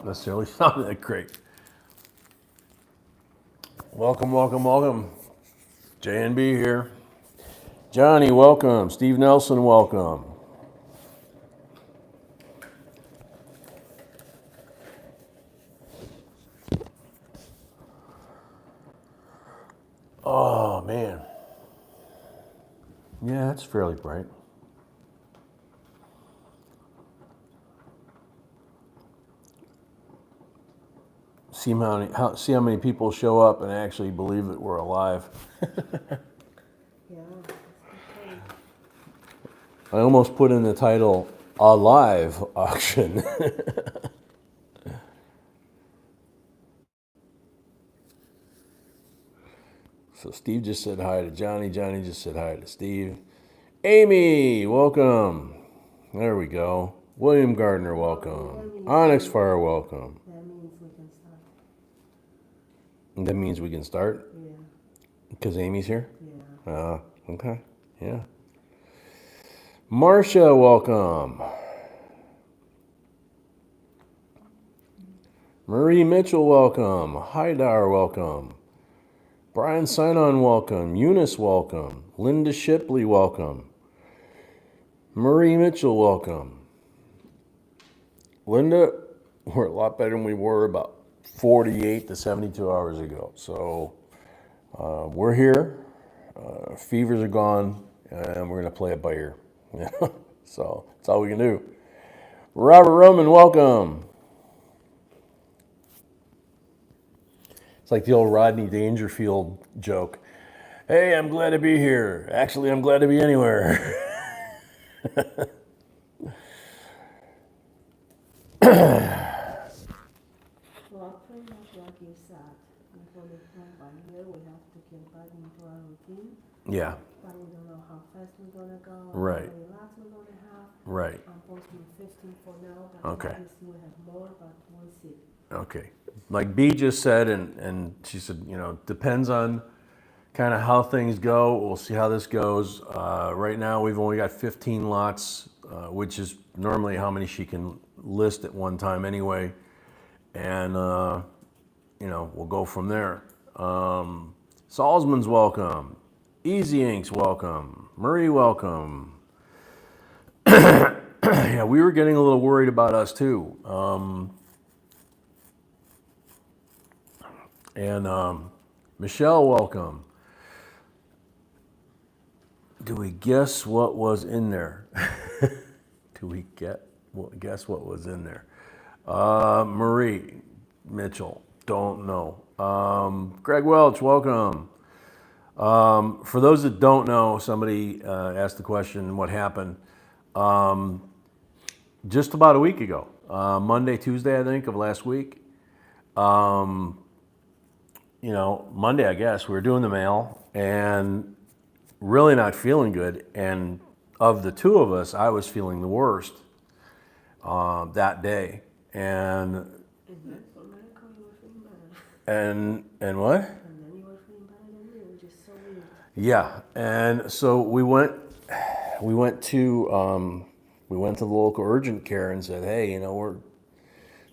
necessarily sound that great. Welcome, welcome, welcome. J&B here. Johnny, welcome. Steve Nelson, welcome. Oh, man. Yeah, it's fairly bright. See how many people show up and actually believe that we're alive. Yeah, okay. I almost put in the title, A Live Auction. So Steve just said hi to Johnny. Johnny just said hi to Steve. Amy, welcome. There we go. William Gardner, welcome. Onyx Fire, welcome. That means we can start. That means we can start? Yeah, Because Amy's here? yeah. Okay. Yeah. Marcia, welcome. Marie Mitchell, welcome. Haidar, welcome. Brian Sinon, welcome. Eunice, welcome. Linda Shipley, welcome. Marie Mitchell, welcome. Linda, we're a lot better than we were about 48 to 72 hours ago. So we're here. Fevers are gone, and we're going to play it by ear. So that's all we can do. Robert Roman, welcome. It's like the old Rodney Dangerfield joke. Hey, I'm glad to be here. Actually, I'm glad to be anywhere. Well, pretty much like you said, before we come by here, we have to get back into our routine. Yeah, But we don't know how fast we're gonna go, Right. how many laps we're gonna have. right. I'm posting 15 for now, but Okay. obviously we have more, but we'll see. Okay. Like B just said, and she said, depends on kind of how things go. We'll see how this goes. Right now, we've only got 15 lots, which is normally how many she can list at one time anyway. And, we'll go from there. Salzman's welcome. Easy Inks, welcome. Murray, welcome. Yeah, we were getting a little worried about us too. And Michelle, welcome. Do we guess what was in there? Do we guess what was in there? Marie Mitchell, don't know. Greg Welch, welcome. For those that don't know, somebody asked the question, what happened? Just about a week ago, Monday, Tuesday, I think, of last week. Monday, I guess, we were doing the mail and really not feeling good. And of the two of us, I was feeling the worst that day. And For medical, you were feeling better. and what? And then you were feeling better than me, which is so weird. Yeah. And so we went to the local urgent care and said, hey,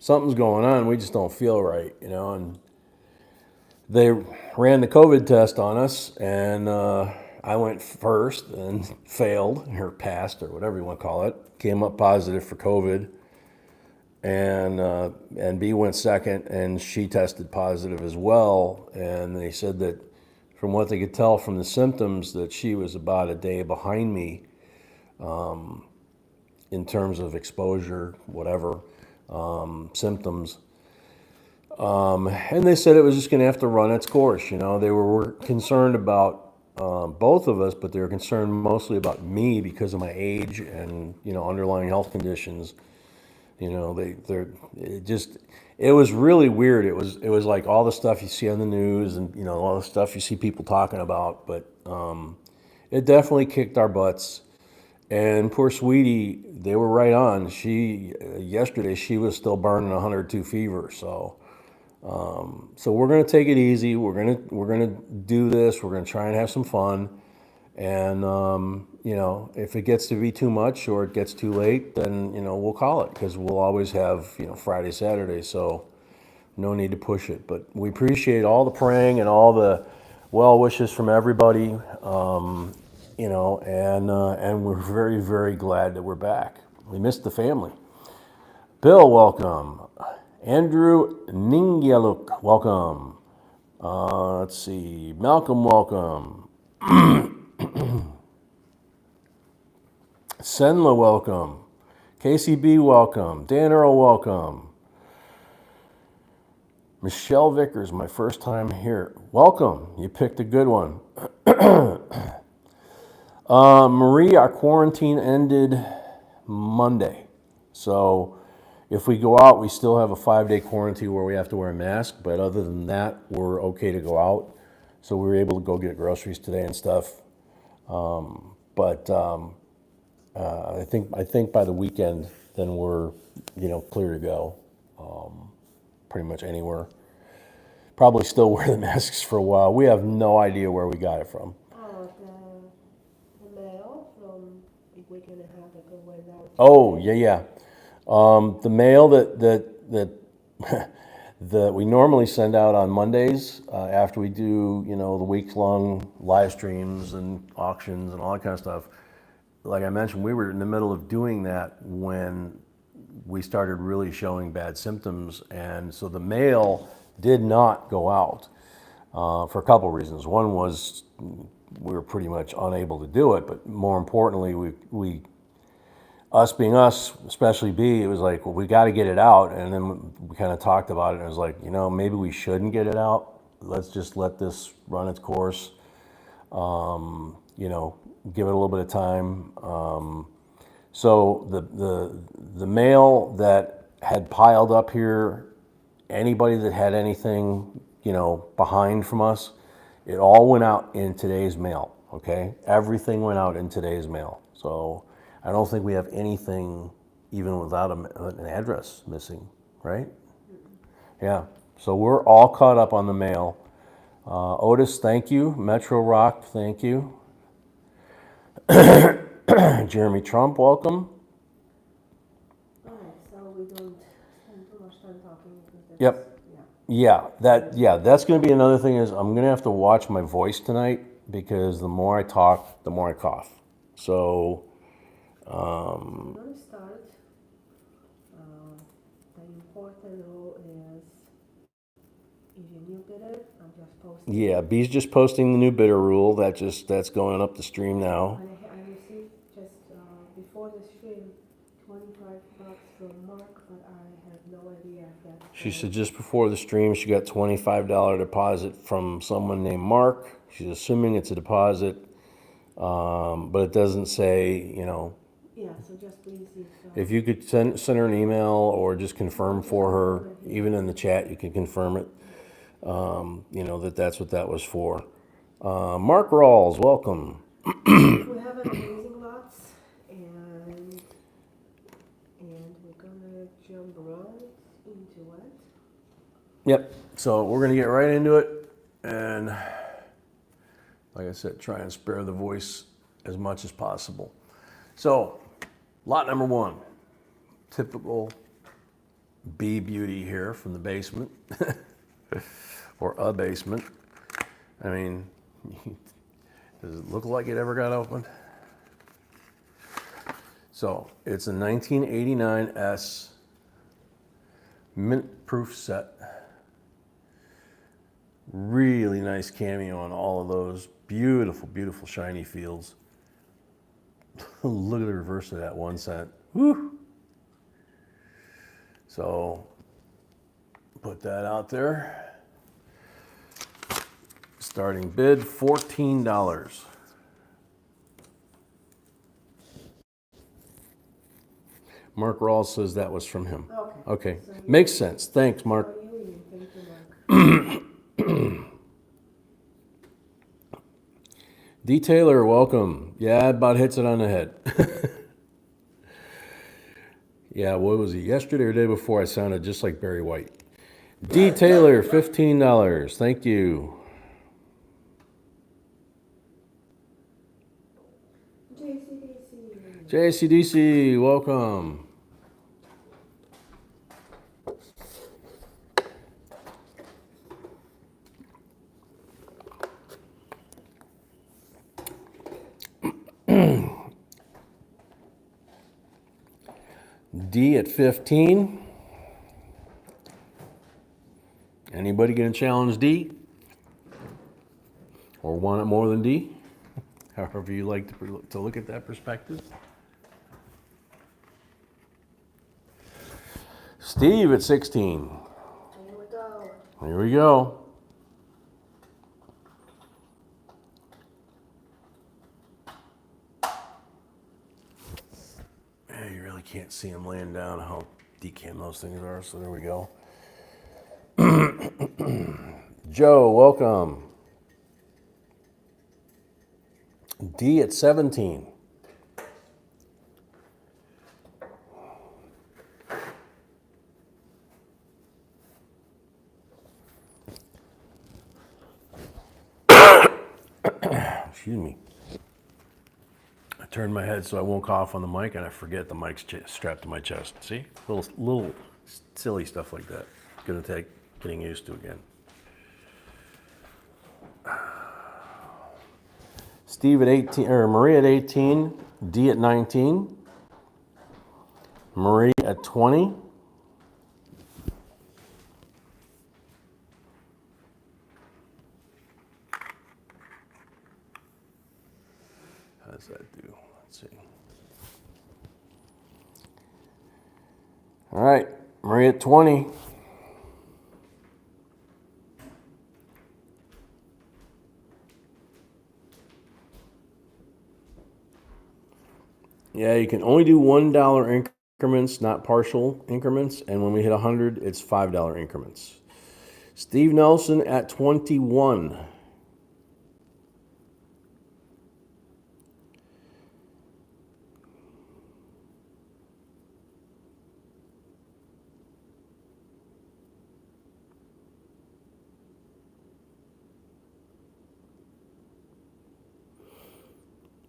something's going on. We just don't feel right, and they ran the COVID test on us, and I went first and failed, or passed, or whatever you want to call it. Came up positive for COVID, and B went second, and she tested positive as well. And they said that from what they could tell from the symptoms, that she was about a day behind me in terms of exposure, whatever, symptoms. And they said it was just going to have to run its course. They were concerned about both of us, but they were concerned mostly about me because of my age and underlying health conditions. It was really weird. It was like all the stuff you see on the news and all the stuff you see people talking about. But it definitely kicked our butts. And poor sweetie, they were right on. Yesterday she was still burning 102 fever. So we're gonna take it easy. We're gonna do this. We're gonna try and have some fun, And, you know, if it gets to be too much or it gets too late, then, you know, we'll call it because we'll always have, you know, Friday, Saturday. So no need to push it. But we appreciate all the praying and all the well wishes from everybody, you know, and we're very, very glad that we're back. We missed the family. Bill, welcome. Andrew Ningyaluk, welcome. Let's see. Malcolm, welcome. Senla, welcome. KCB, welcome. Dan Earl, welcome. Michelle Vickers, my first time here. Welcome. You picked a good one. Marie, our quarantine ended Monday. So if we go out, we still have a 5-day quarantine where we have to wear a mask. But other than that, we're okay to go out. So we were able to go get groceries today and stuff. I think by the weekend, then we're, you know, clear to go. Pretty much anywhere. Probably still wear the masks for a while. We have no idea where we got it from. The mail from a week and a half ago went out. Oh, yeah. The mail that that we normally send out on Mondays after we do, you know, the week-long live streams and auctions and all that kind of stuff. Like I mentioned, we were in the middle of doing that when we started really showing bad symptoms, and so the mail did not go out for a couple reasons. One was we were pretty much unable to do it, but more importantly, we us being us, especially B, it was like, well, we got to get it out, and then we kind of talked about it, and it was like, you know, maybe we shouldn't get it out. Let's just let this run its course. You know, give it a little bit of time. So the mail that had piled up here, anybody that had anything, you know, behind from us, it all went out in today's mail, okay? Everything went out in today's mail. So I don't think we have anything even without an address missing, right? Yeah, so we're all caught up on the mail. Otis, thank you. Metro Rock, thank you. Jeremy Trump, welcome. Alright, so we don't spend too much time talking. Because Yep. That's going to be another thing is I'm going to have to watch my voice tonight because the more I talk, the more I cough. So, I'm going to start. The important rule is your new bidder. I'm just posting. yeah, B's just posting the new bidder rule. That's going up the stream now. I received just before the stream $25 from Mark, but I have no idea if that's. She said just before the stream, she got $25 deposit from someone named Mark. She's assuming it's a deposit, but it doesn't say, you know. Yeah, so just please If you could send her an email or just confirm for her, even in the chat, you can confirm it, you know, that's what that was for. Mark Rawls, welcome. we have an amazing lots, and we're gonna jump right into it. Yep, so we're going to get right into it, and like I said, try and spare the voice as much as possible. So, lot number one, typical B beauty here from the basement, or a basement. I mean, does it look like it ever got opened? So, it's a 1989 S mint proof set. Really nice cameo on all of those. Beautiful, beautiful shiny fields. Look at the reverse of that 1 cent. Woo! So, put that out there. Starting bid, $14. Mark Rawls says that was from him. Okay. So Makes sense. Thanks, Mark. Thank you, Mark. Detailer, welcome. Yeah, about hits it on the head. Yeah, what was it? Yesterday or the day before, I sounded just like Barry White. Detailer, $15. Thank you. JCDC, welcome. D at 15. Anybody gonna challenge D? Or want it more than D? However you like to look at that perspective. Steve at 16. Here we go. Here we go. Yeah, you really can't see him laying down how decam those things are, so there we go. Joe, welcome. D at 17. Excuse me. I turned my head so I won't cough on the mic, and I forget the mic's strapped to my chest. See? Little silly stuff like that. Gonna take getting used to again. Steve at 18, or Marie at 18, D at 19, Marie at 20. How does that do? Let's see. All right, Marie at 20. Yeah, you can only do $1 increments, not partial increments. And when we hit 100, it's $5 increments. Steve Nelson at 21.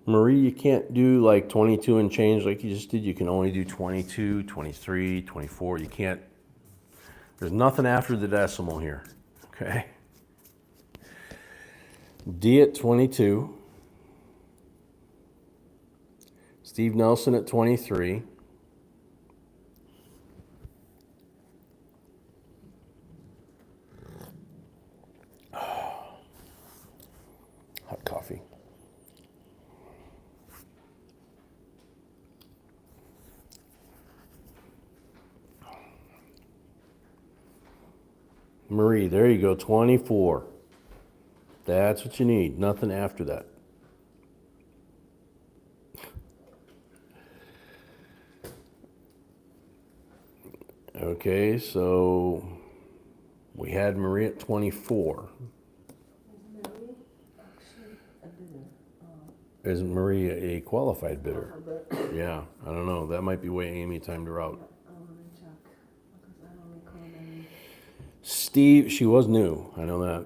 Marie, you can't do like 22 and change like you just did. You can only do 22, 23, 24. You can't, there's nothing after the decimal here, okay? D at 22. Steve Nelson at 23. Hot coffee. Marie, there you go, 24. That's what you need, nothing after that. Okay, so we had Marie at 24. Is Marie a qualified bidder? Yeah, I don't know. That might be way Amy timed her out. Steve, she was new. I know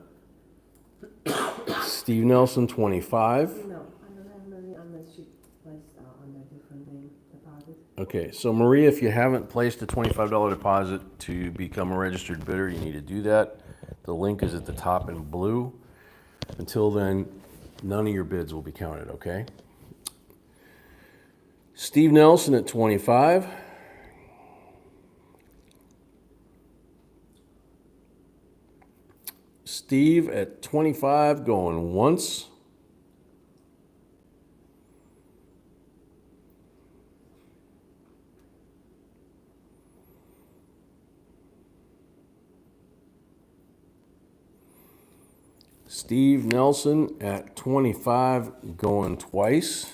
that. Steve Nelson, 25. No, I don't have money unless she placed on a different name deposit. Okay, so Maria, if you haven't placed a $25 deposit to become a registered bidder, you need to do that. The link is at the top in blue. Until then, none of your bids will be counted, okay? Steve Nelson at 25. Steve at 25 going once. Steve Nelson at 25 going twice.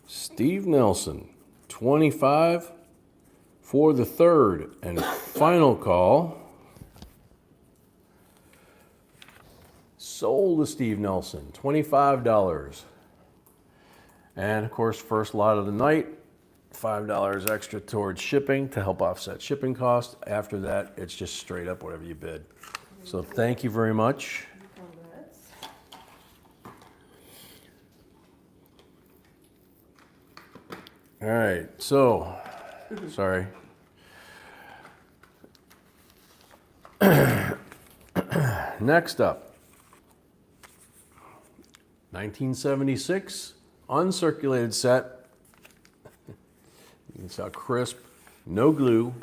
Steve Nelson, 25 for the third and final call. Sold to Steve Nelson, $25. And of course, first lot of the night, $5 extra towards shipping to help offset shipping costs. After that, it's just straight up whatever you bid. So thank you very much. Congrats. All right, so, sorry. Next up, 1976, uncirculated set. You can see how crisp, no glue.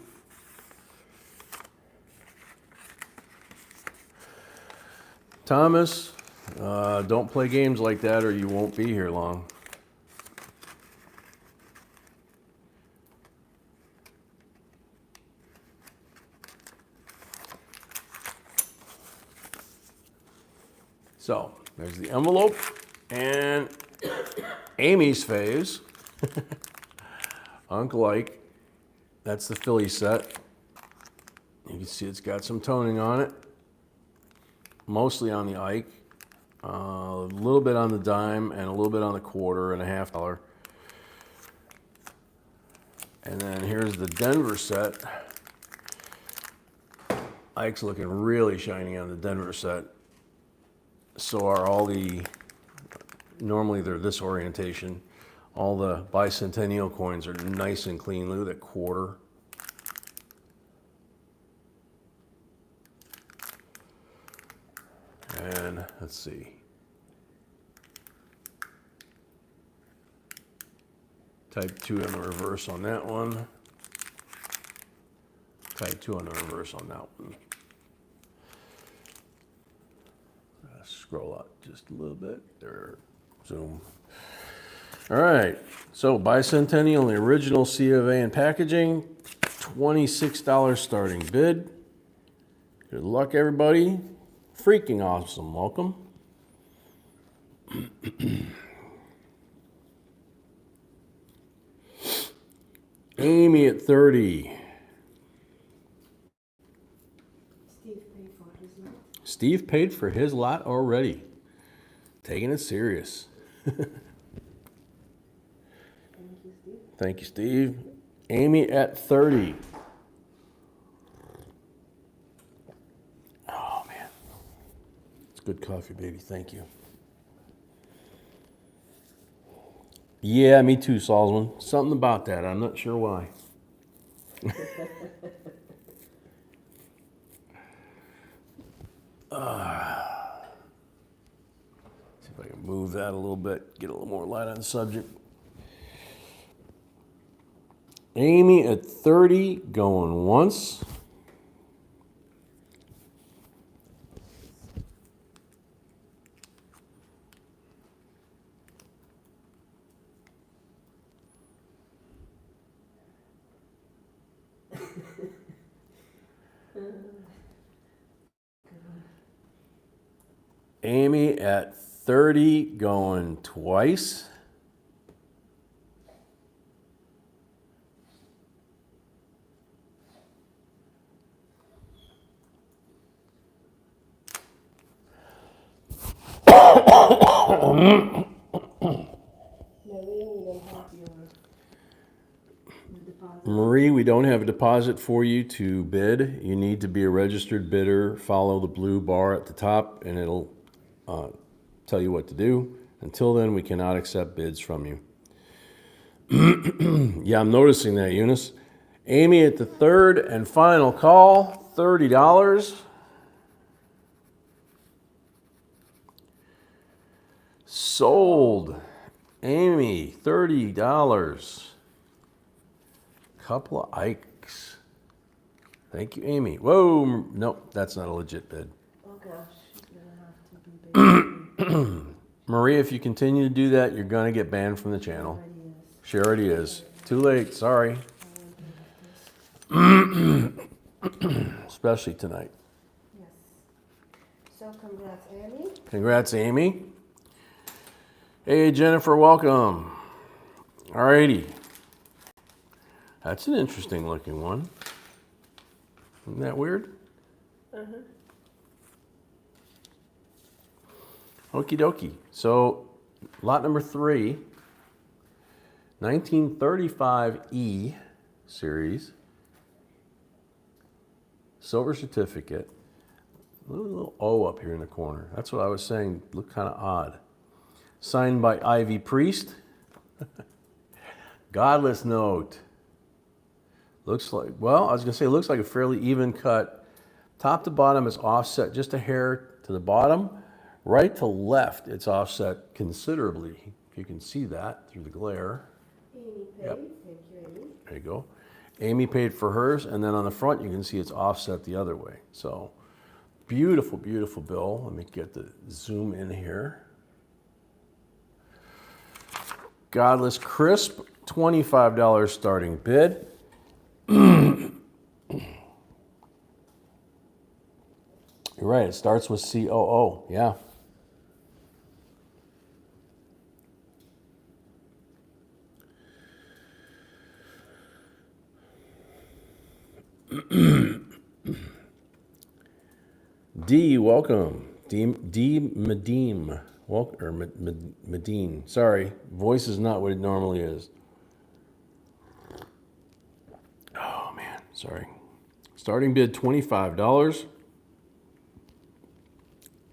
Thomas, don't play games like that or you won't be here long. So, there's the envelope and Amy's phase. Uncle Ike, that's the Philly set. You can see it's got some toning on it. Mostly on the Ike, a little bit on the dime, and a little bit on the quarter and a half dollar. And then here's the Denver set. Ike's looking really shiny on the Denver set. So are all the, normally they're this orientation. All the bicentennial coins are nice and clean. Look at that quarter. And let's see. Type 2 on the reverse on that one. Type 2 on the reverse on that one. Scroll up just a little bit. There. Zoom. All right. So bicentennial, the original C of A and packaging. $26 starting bid. Good luck, everybody. Freaking awesome. Welcome. Amy at 30. Steve paid for his lot already. Taking it serious. Thank you, Steve. Thank you, Steve. Amy at 30. Oh, man. It's good coffee, baby. Thank you. Yeah, me too, Salzman. Something about that. I'm not sure why. See if I can move that a little bit, get a little more light on the subject. Amy at 30, going once. Amy at 30, going twice. Marie, we don't have a deposit for you to bid. You need to be a registered bidder. Follow the blue bar at the top and it'll tell you what to do. Until then, we cannot accept bids from you. Yeah, I'm noticing that, Eunice. Amy at the third and final call, $30. Sold. Amy, $30. Couple of Ikes. Thank you, Amy. Whoa, nope, that's not a legit bid. Oh gosh, you're gonna have to be big. Maria, if you continue to do that, you're gonna get banned from the channel. She already is. Too late, sorry. Especially tonight. Yes. So congrats, Amy. Congrats, Amy. Hey, Jennifer, welcome. Alrighty. That's an interesting looking one. Isn't that weird? Okie dokie. So, lot number 3, 1935E series. Silver certificate. Little O up here in the corner. That's what I was saying. Looked kind of odd. Signed by Ivy Priest. Godless note. Looks like, well, I was going to say, it looks like a fairly even cut. Top to bottom is offset just a hair to the bottom. Right to left, it's offset considerably. You can see that through the glare. Amy paid. Yep. Thank you, Amy. There you go. Amy paid for hers, and then on the front, you can see it's offset the other way. So, beautiful, beautiful bill. Let me get the zoom in here. Godless Crisp, $25 starting bid. You're right, it starts with COO, yeah. D, welcome. D Medine. Or Medine. Sorry, voice is not what it normally is. Oh man, sorry. Starting bid $25.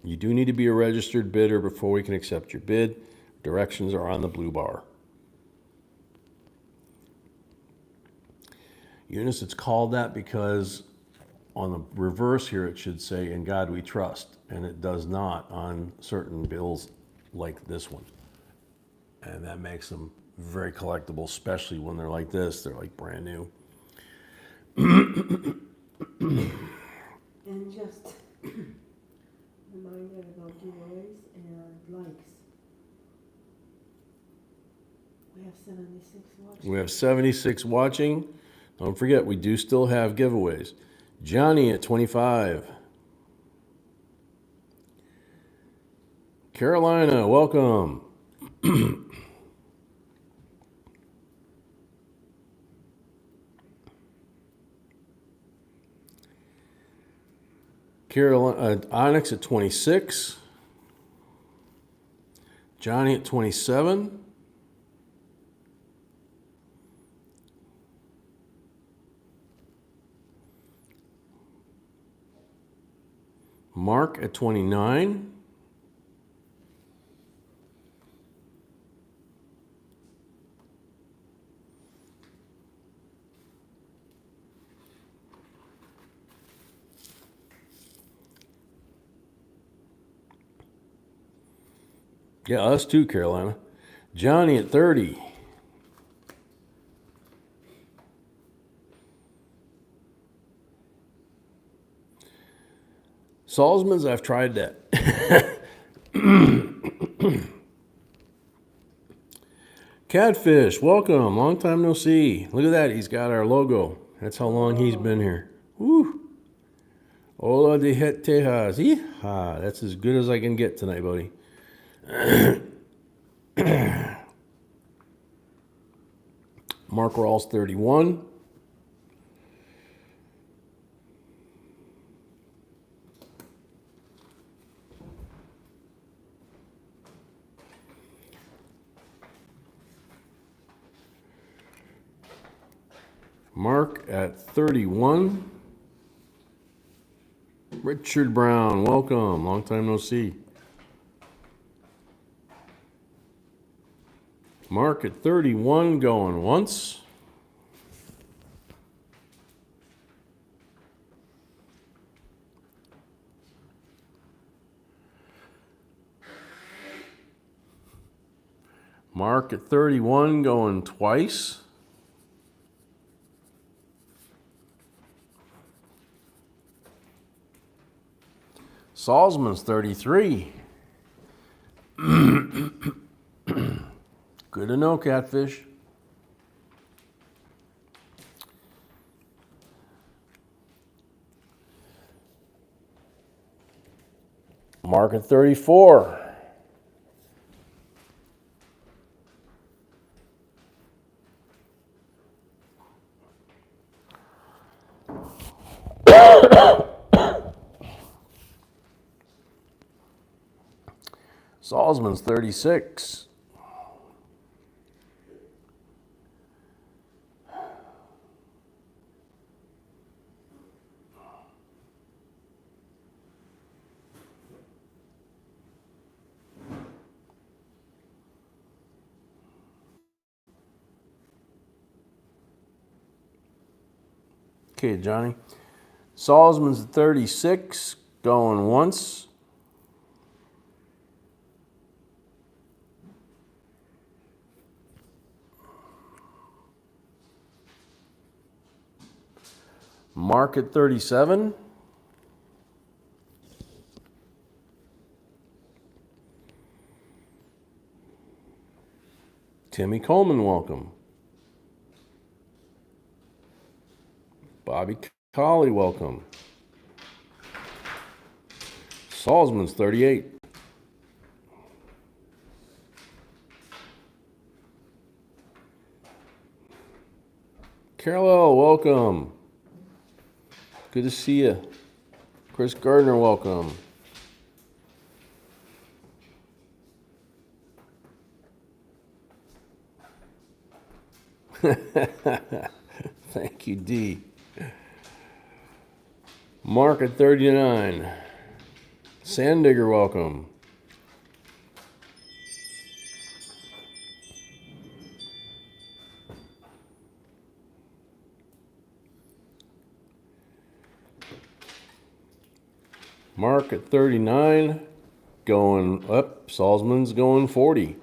You do need to be a registered bidder before we can accept your bid. Directions are on the blue bar. Eunice, it's called that because on the reverse here it should say, "In God we trust," and it does not on certain bills like this one. And that makes them very collectible, especially when they're like this. They're like brand new. And just reminder about giveaways and likes. We have 76 watching. We have 76 watching. Don't forget, we do still have giveaways. Johnny at 25. Carolina, welcome. Carolina, Onyx at 26. Johnny at 27. Mark at 29. Yeah, us too, Carolina. Johnny at 30. Salzman's, I've tried that. Catfish, welcome. Long time no see. Look at that. He's got our logo. That's how long he's been here. Woo. Hola de Tejas. Yeehaw. That's as good as I can get tonight, buddy. Mark Rawls, 31. Mark at 31. Richard Brown, welcome. Long time no see. Mark at 31, going once. Mark at 31, going twice. Salzman's 33. Good to know, Catfish. Mark at 34. Salzman's 36. Okay, Johnny. Salzman's at 36, going once. Mark at 37. Timmy Coleman, welcome. Bobby Collie, welcome. Salzman's 38. Carol, welcome. Good to see you. Chris Gardner, welcome. Thank you, D. Mark at 39. Sandigger, welcome. Mark at 39, going up. Salzman's going 40.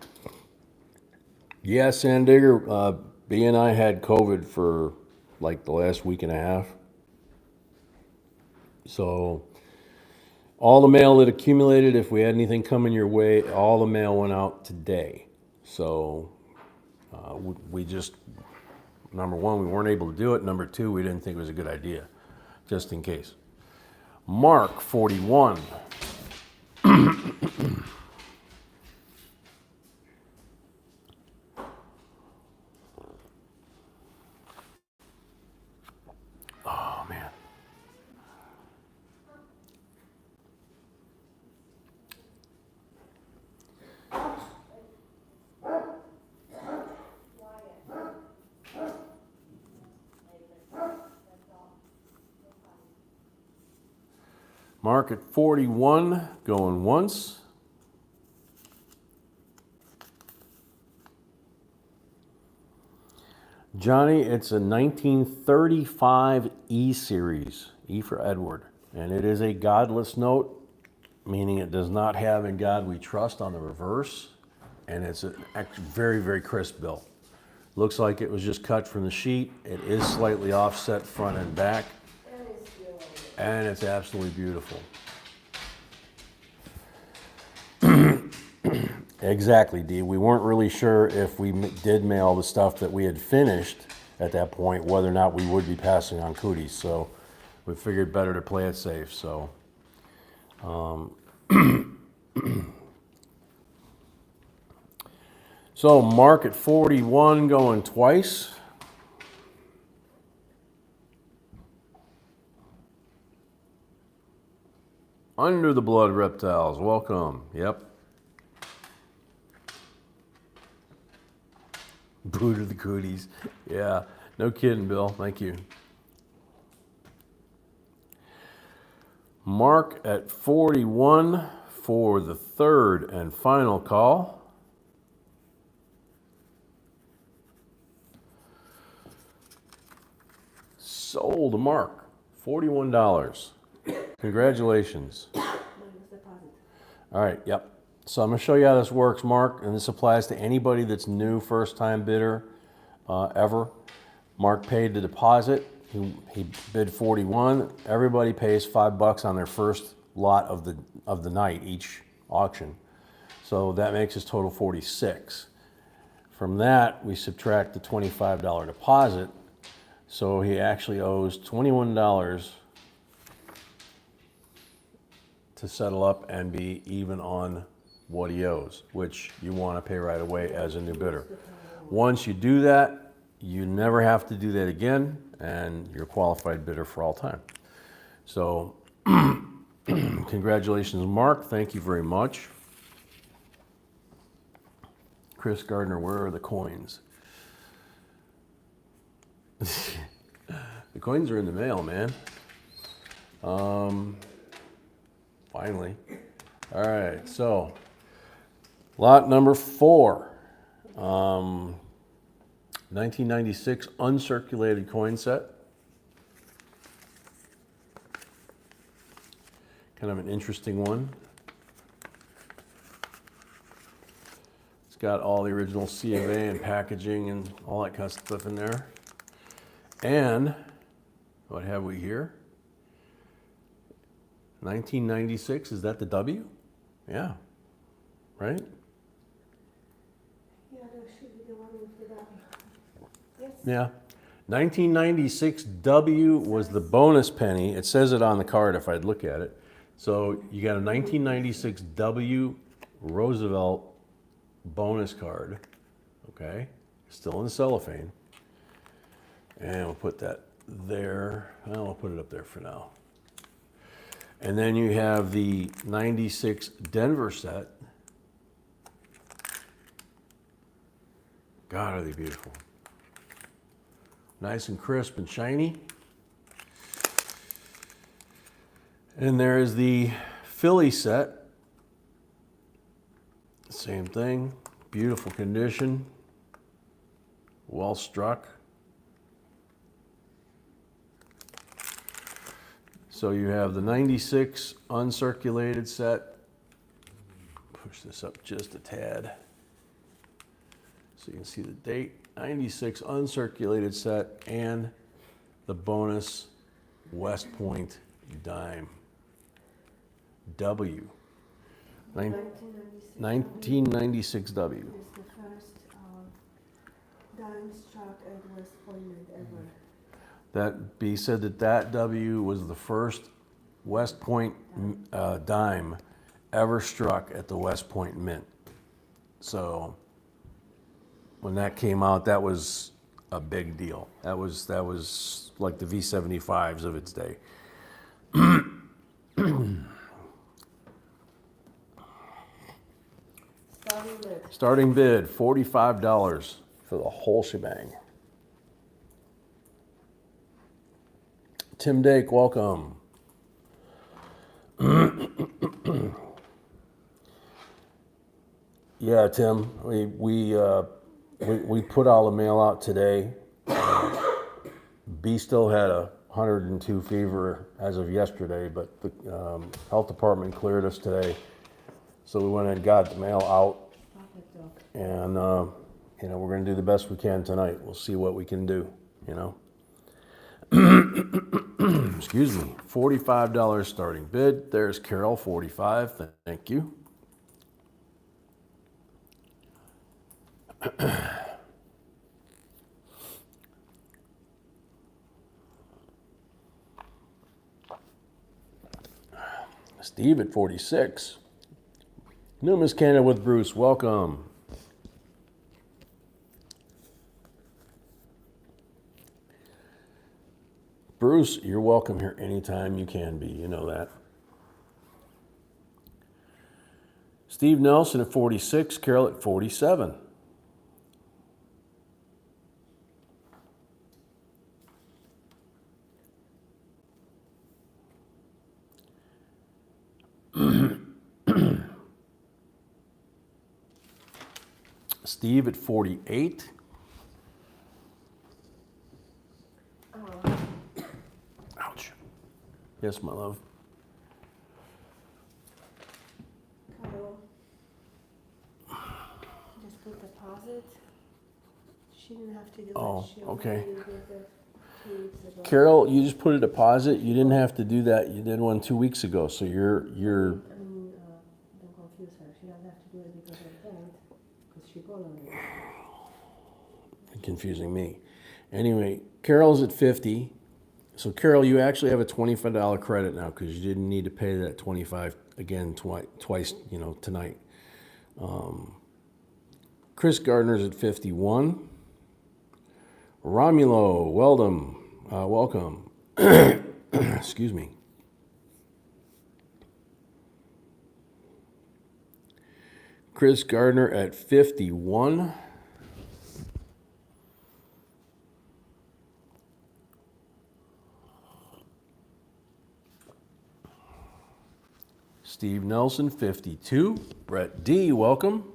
Yeah, Sandigger, B and I had COVID for like the last week and a half. So all the mail that accumulated, if we had anything coming your way, all the mail went out today. So we just, number one, we weren't able to do it. Number two, we didn't think it was a good idea, just in case. Mark, 41. Oh, man. Mark at 41, going once. Johnny, it's a 1935 E series, E for Edward, and it is a godless note, meaning it does not have "In God We Trust" on the reverse, and it's a very, very crisp bill. Looks like it was just cut from the sheet. It is slightly offset front and back, and it's absolutely beautiful. Exactly, Dee. We weren't really sure if we did mail the stuff that we had finished at that point, whether or not we would be passing on cooties. So we figured better to play it safe. So so Mark at 41, going twice. Under the Blood Reptiles, welcome. Yep. Boo to the cooties. Yeah, no kidding, Bill. Thank you. Mark at 41 for the third and final call. Sold to Mark, $41. Congratulations. All right, yep. So I'm going to show you how this works, Mark, and this applies to anybody that's new, first-time bidder ever. Mark paid the deposit. He bid 41. Everybody pays $5 on their first lot of the night, each auction. So that makes his total 46. From that, we subtract the $25 deposit. So he actually owes $21 to settle up and be even on what he owes, which you want to pay right away as a new bidder. Once you do that, you never have to do that again, and you're a qualified bidder for all time. So congratulations, Mark. Thank you very much. Chris Gardner, where are the coins? The coins are in the mail, man. Finally. All right, so lot number 4, 1996 uncirculated coin set. Kind of an interesting one. It's got all the original C of A and packaging and all that kind of stuff in there. And what have we here? 1996, is that the W? Yeah, right? Yeah, that should be the one with the W. Yes. Yeah. 1996 W was the bonus penny. It says it on the card if I'd look at it. So you got a 1996 W Roosevelt bonus card. Okay. Still in cellophane. And we'll put that there. Well, we'll put it up there for now. And then you have the 96 Denver set. God, are they beautiful. Nice and crisp and shiny. And there is the Philly set. Same thing. Beautiful condition. Well struck. So you have the 96 uncirculated set. Push this up just a tad so you can see the date. 96 uncirculated set and the bonus West Point dime. W. 1996 W. It's the first dime struck at West Point ever. That B said that W was the first West Point dime ever struck at the West Point Mint. So when that came out, that was a big deal. That was like the V75s of its day. Starting bid, $45 for the whole shebang. Tim Dake, welcome. Yeah, Tim, we put all the mail out today. B still had 102 fever as of yesterday, but the health department cleared us today. So we went and got the mail out. And, you know, we're going to do the best we can tonight. We'll see what we can do, you know. Excuse me. $45 starting bid. There's Carol, 45. Thank you. Steve at 46. New Miss Canada with Bruce. Welcome. Bruce, you're welcome here anytime you can be. You know that. Steve Nelson at 46. Carol at 47. Steve at 48. Ouch. Yes, my love. Carol, just put deposit. She didn't have to do Oh, it. She okay. already did it 2 weeks ago. Carol, you just put a deposit. You didn't have to do that. You did one 2 weeks ago. So you're I mean, don't confuse her. She doesn't have to do it because of that, because she got on it. confusing me. Anyway, Carol's at 50. So Carol, you actually have a $25 credit now because you didn't need to pay that 25 again twice, you know, tonight. Chris Gardner's at 51. Romulo, welcome. Excuse me. Chris Gardner at 51. Steve Nelson, 52. Brett D, welcome.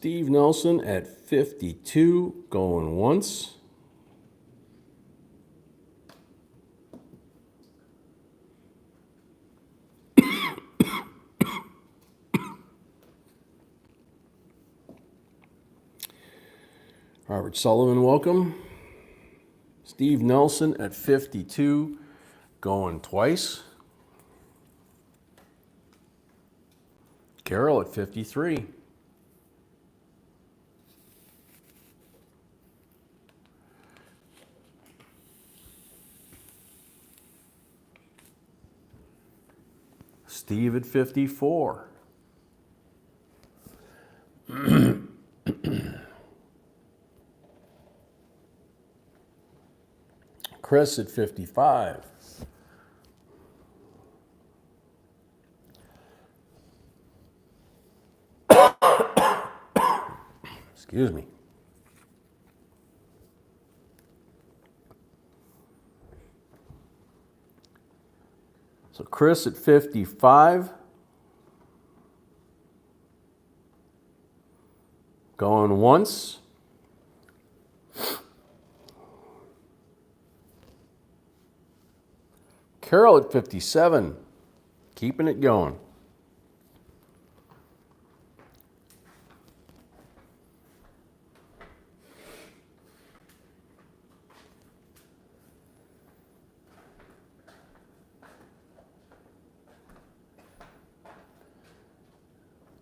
Steve Nelson at 52, going once. Robert Sullivan, welcome. Steve Nelson at 52, going twice. Carol at 53. Steve at 54. Chris at 55. Excuse me. So Chris at 55. Going once. Carol at 57. Keeping it going.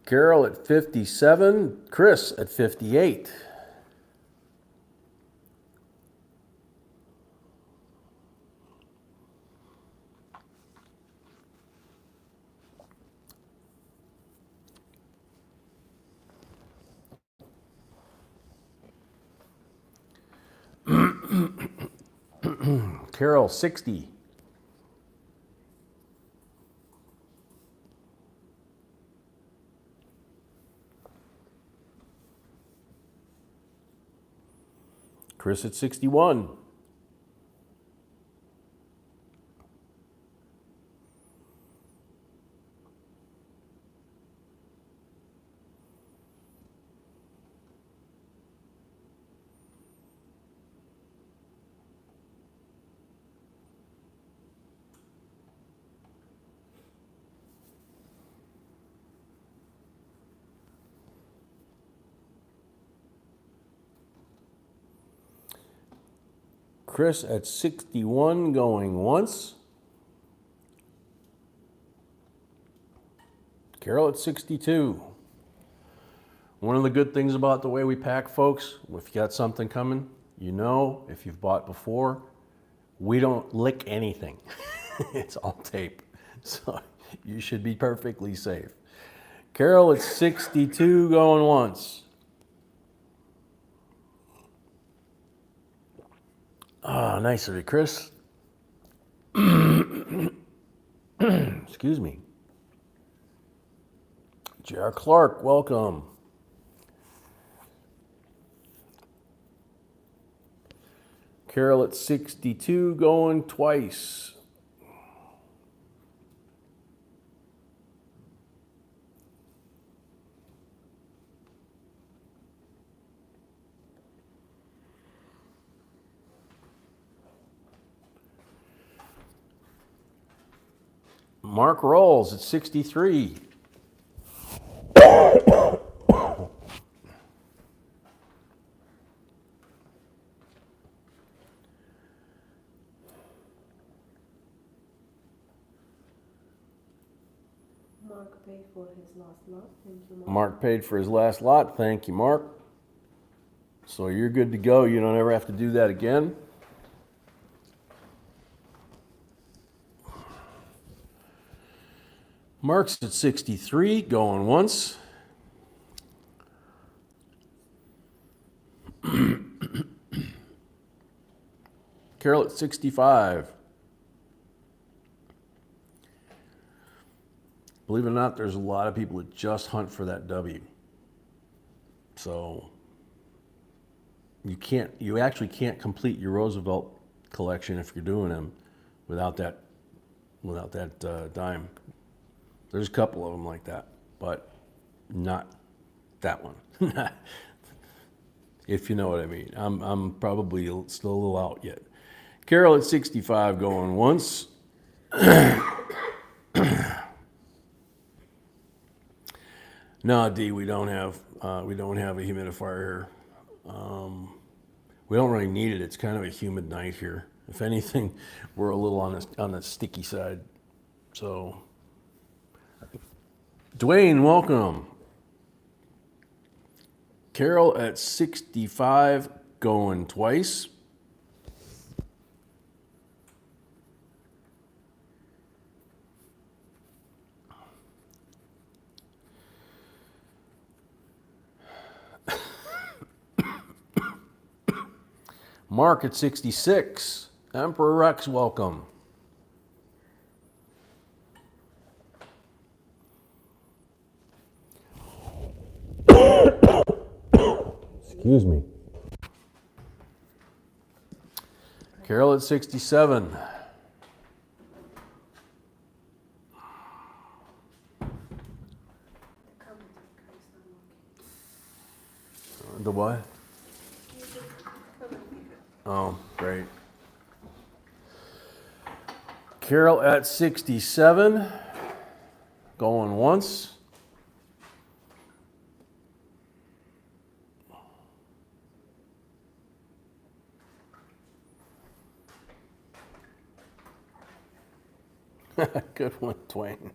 Carol at 57, Chris at 58. Carol 60. Chris at 61. Chris at 61 going once. Carol at 62. One of the good things about the way we pack, folks, if you got something coming, you know, if you've bought before, we don't lick anything. It's all tape. So you should be perfectly safe. Carol at 62 going once. Ah, nice of you, Chris. Excuse me. J.R. Clark, welcome. Carol at 62 going twice. Mark Rolls at 63. Mark paid for his last lot. Thank you, Mark. Mark paid for his last lot. Thank you, Mark. So you're good to go. You don't ever have to do that again. Mark's at 63, going once. Carol at 65. Believe it or not, there's a lot of people that just hunt for that W. So you actually can't complete your Roosevelt collection if you're doing them without that dime. There's a couple of them like that, but not That one. If you know what I mean. I'm probably still a little out yet. Carol at 65 going once. No, D, we don't have a humidifier here. We don't really need it. It's kind of a humid night here. If anything, we're a little on the sticky side. So, Dwayne, welcome. Carol at 65 going twice. Mark at 66. Emperor Rex, welcome. Excuse me. Carol at 67. The what? Oh, great. Carol at 67. Going once. Good one, Dwayne.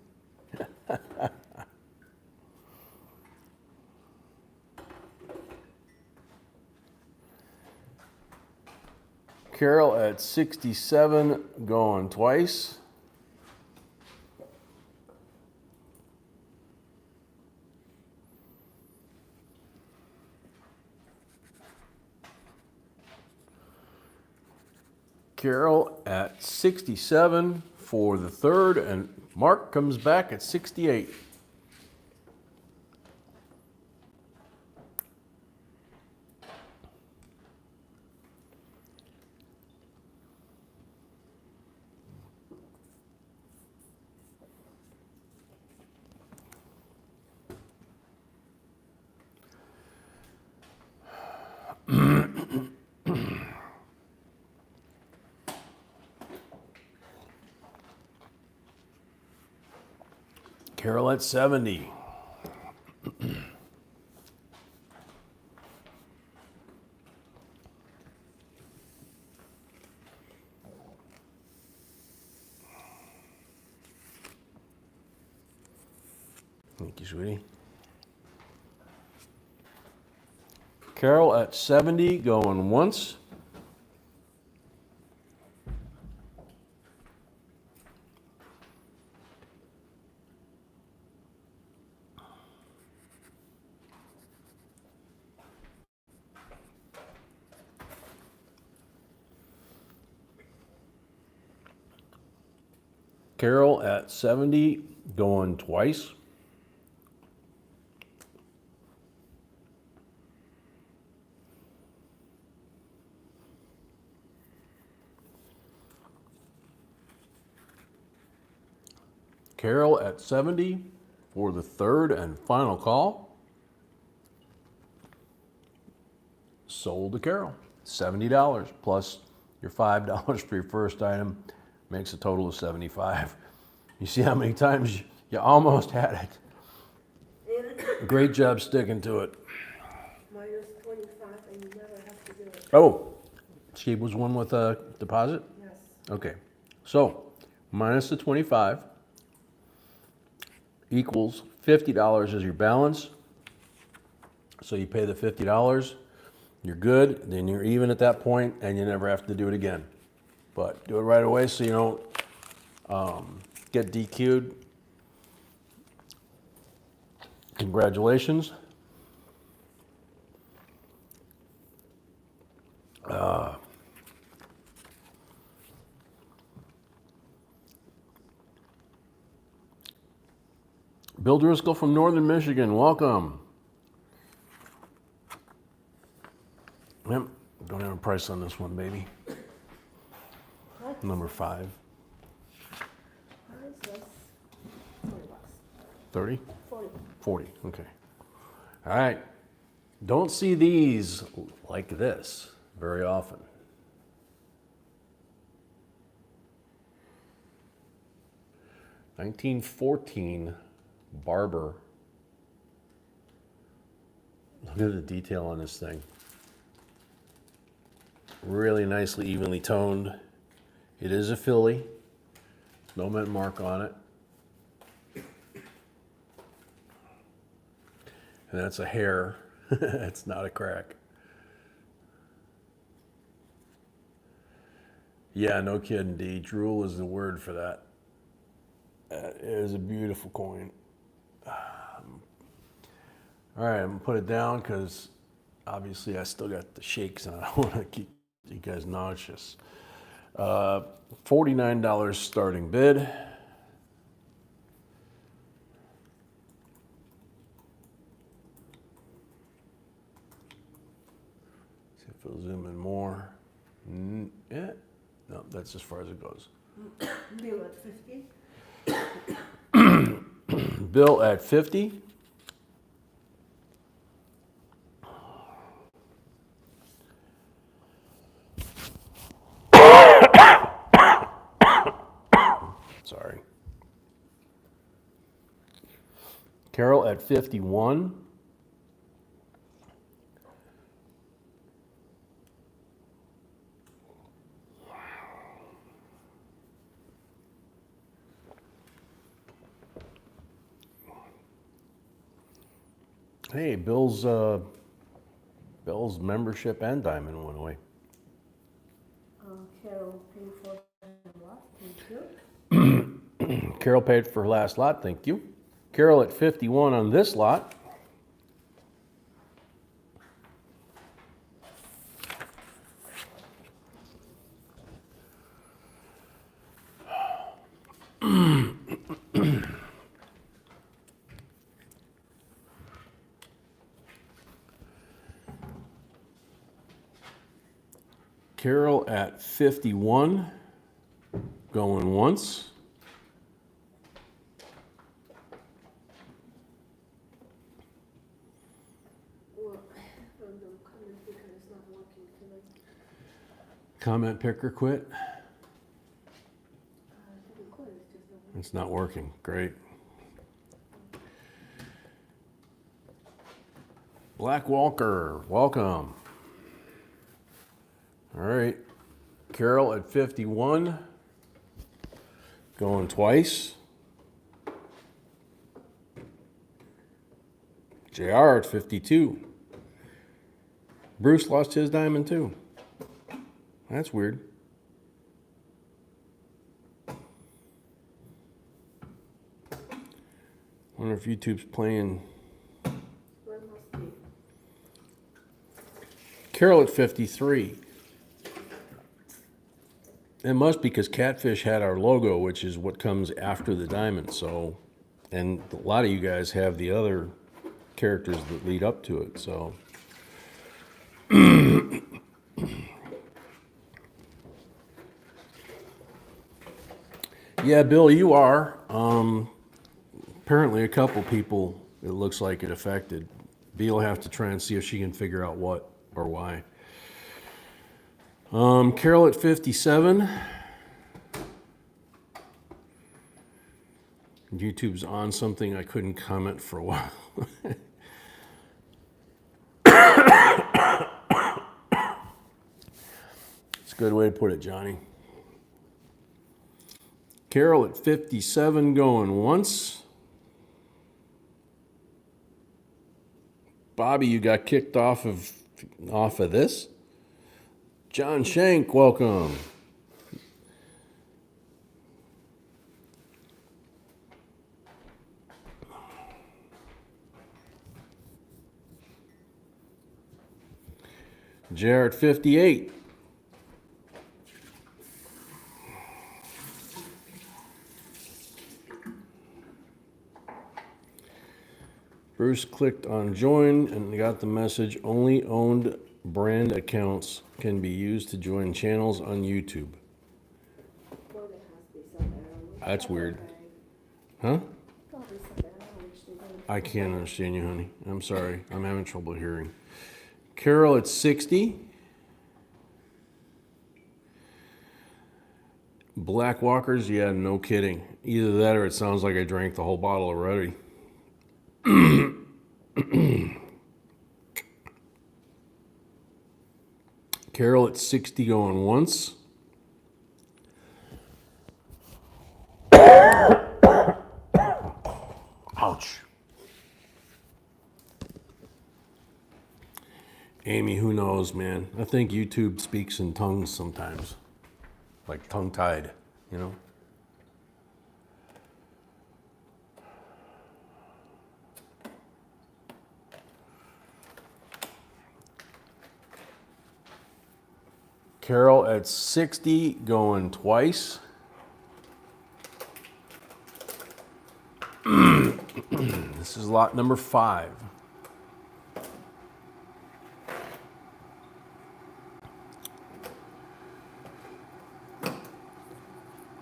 Carol at 67 going twice. Carol at 67 for the third, and Mark comes back at 68. Carol at 70. Thank you, sweetie. Carol at 70 going once. Carol at 70 going twice. Carol at 70 for the third and final call. Sold to Carol. $70 plus your $5 for your first item makes a total of $75. You see how many times you almost had it. Great job sticking to it. Minus 25 and you never have to do it. Oh, she was one with a deposit? Yes. Okay, so minus the 25 equals $50 as your balance. So you pay the $50, you're good, then you're even at that point and you never have to do it again. But do it right away so you don't get DQ'd. Congratulations. Bill Driscoll from Northern Michigan, welcome. Yep, don't have a price on this one, baby. What? Number 5. Price was $40. 30? 40. 40, okay. All right. Don't see these like this very often. $1914 Barber. Look at the detail on this thing. Really nicely, evenly toned. It is a filly. No mint mark on it. And that's a hair. It's not a crack. Yeah, no kidding, D. Drool is the word for that. That is a beautiful coin. All right, I'm gonna put it down because obviously I still got the shakes and I don't want to keep you guys nauseous. $49 starting bid. See if it'll zoom in more. Yeah, no, that's as far as it goes. Bill at 50. Bill at 50. Sorry. Carol at 51. Hey, Bill's membership and diamond went away. Carol paid for what? Thank you. Carol paid for last lot, thank you. Carol at 51 on this lot. Carol at 51, going once. Well, comment because it's not working tonight. Comment picker quit. Didn't quit, it's just not working. It's not working. Great. Black Walker, welcome. All right. Carol at 51, going twice. JR at 52. Bruce lost his diamond too. That's weird. Wonder if YouTube's playing. What must be? Carol at 53. It must be because Catfish had our logo, which is what comes after the diamond. So, and a lot of you guys have the other characters that lead up to it. So, yeah, Bill, you are. Apparently, a couple people, it looks like it affected. Bea will have to try and see if she can figure out what or why. Carol at 57. YouTube's on something I couldn't comment for a while. It's a good way to put it, Johnny. Carol at 57 going once. Bobby, you got kicked off of this? John Shank, welcome. Jared, 58. Bruce clicked on join and got the message, only owned brand accounts can be used to join channels on YouTube. Well, there has to be some error. That's weird. Huh? Probably some error which they don't I can't understand you, honey. I'm sorry. I'm having trouble hearing. Carol at 60. Black Walkers, yeah, no kidding. Either that or it sounds like I drank the whole bottle already. Carol at 60 going once. Ouch. Amy, who knows, man? I think YouTube speaks in tongues sometimes. Like tongue-tied, you know? Carol at 60 going twice. This is lot number 5.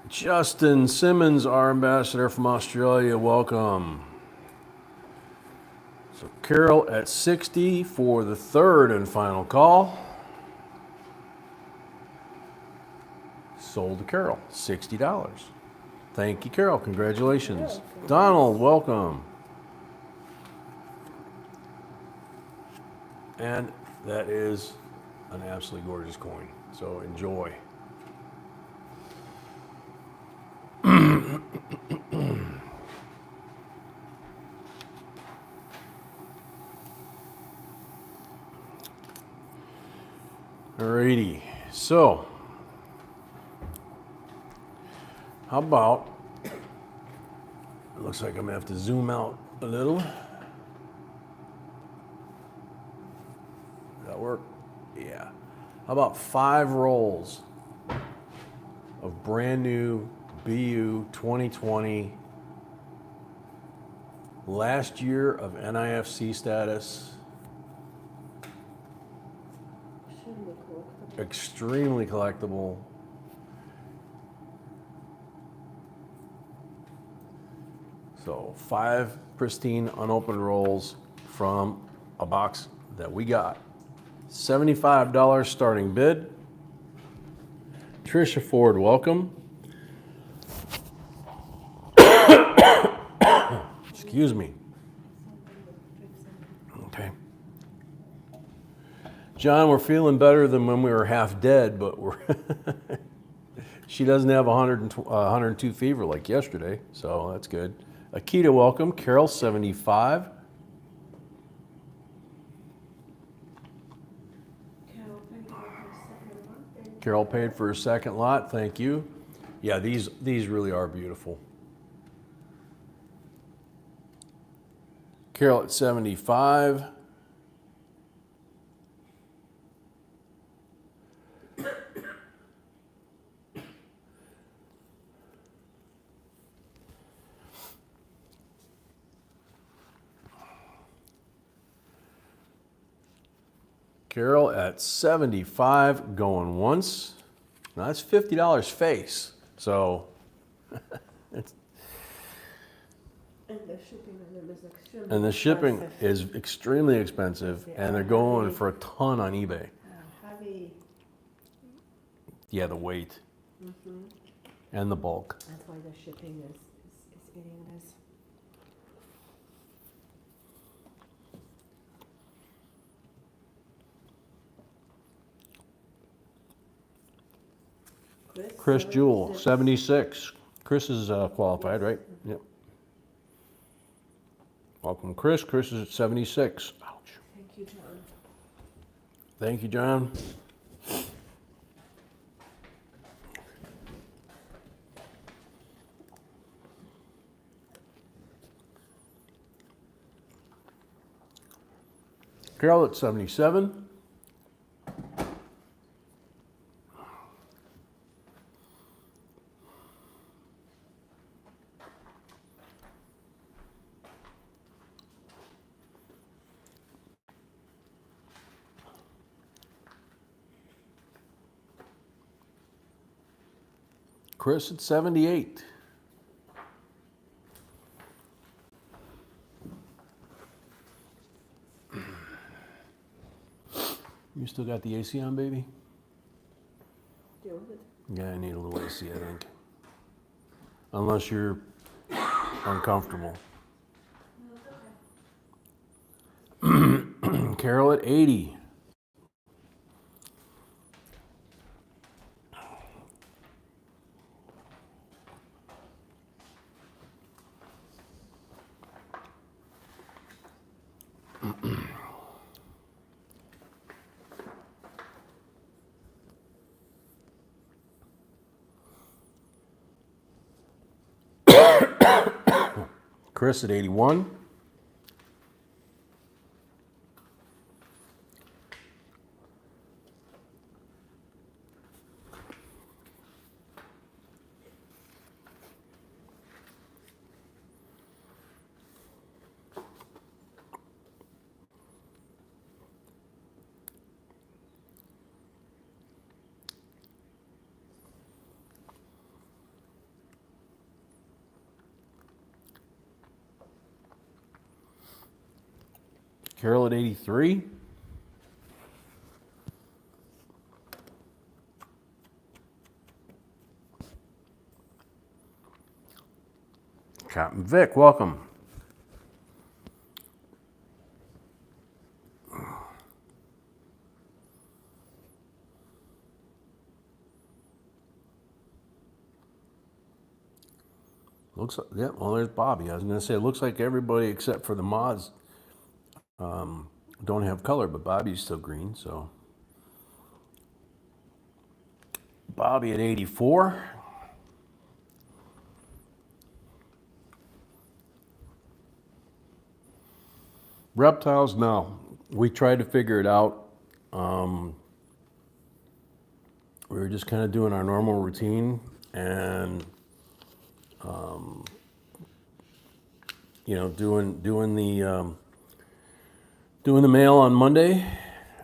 Justin Simmons, our ambassador from Australia, welcome. So Carol at 60 for the third and final call. Sold to Carol, $60. Thank you, Carol. Congratulations. Donald, welcome. And that is an absolutely gorgeous coin. So enjoy. Alrighty, so how about, it looks like I'm gonna have to zoom out a little. Does that work? Yeah. How about 5 rolls of brand new BU 2020, last year of NIFC status. Extremely collectible. So 5 pristine unopened rolls from a box that we got. $75 starting bid. Trisha Ford, welcome. Excuse me. Okay. John, we're feeling better than when we were half dead, but we're she doesn't have 102 fever like yesterday, so that's good. Akita, welcome. Carol, 75. Carol paid for her second lot. Thank you. Yeah, these really are beautiful. Carol at 75. Carol at 75 going once. Now that's $50 face. So it's, and the shipping on them is extremely and the shipping expensive. is extremely expensive, and they're going for a ton on eBay. Heavy. Yeah, the weight and the bulk. That's why the shipping is getting this. Chris Jewell, 76. Chris is qualified, right? Yep. Welcome, Chris. Chris is at 76. Ouch. Thank you, John. Thank you, John. Carol at 77. Chris at 78. still got the AC on, baby? Deal with it. Yeah, I need a little AC, I think. Unless you're uncomfortable. Carol at 80. Chris at 81. Carol at 83. Captain Vic, welcome. Looks like, yeah, well, there's Bobby. I was going to say, it looks like everybody except for the mods don't have color, but Bobby's still green, so. Bobby at 84. Reptiles, no. We tried to figure it out. We were just kind of doing our normal routine, and you know, doing the mail on Monday,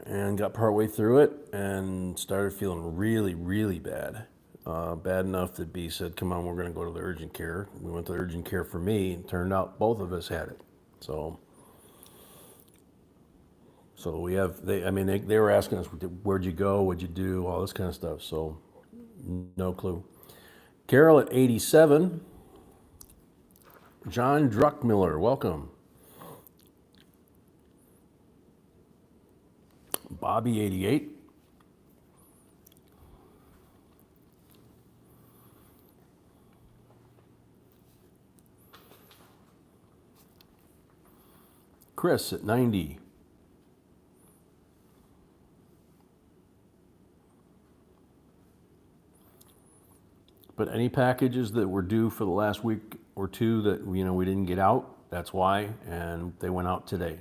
and got partway through it, and started feeling really, really bad. Bad enough that B said, "Come on, we're going to go to the urgent care." We went to the urgent care for me, and turned out both of us had it. So we have, they were asking us, where'd you go, what'd you do, all this kind of stuff. So no clue. Carol at 87. John Druckmiller, welcome. Bobby 88. Chris at 90. But any packages that were due for the last week or two that we didn't get out, that's why, and they went out today,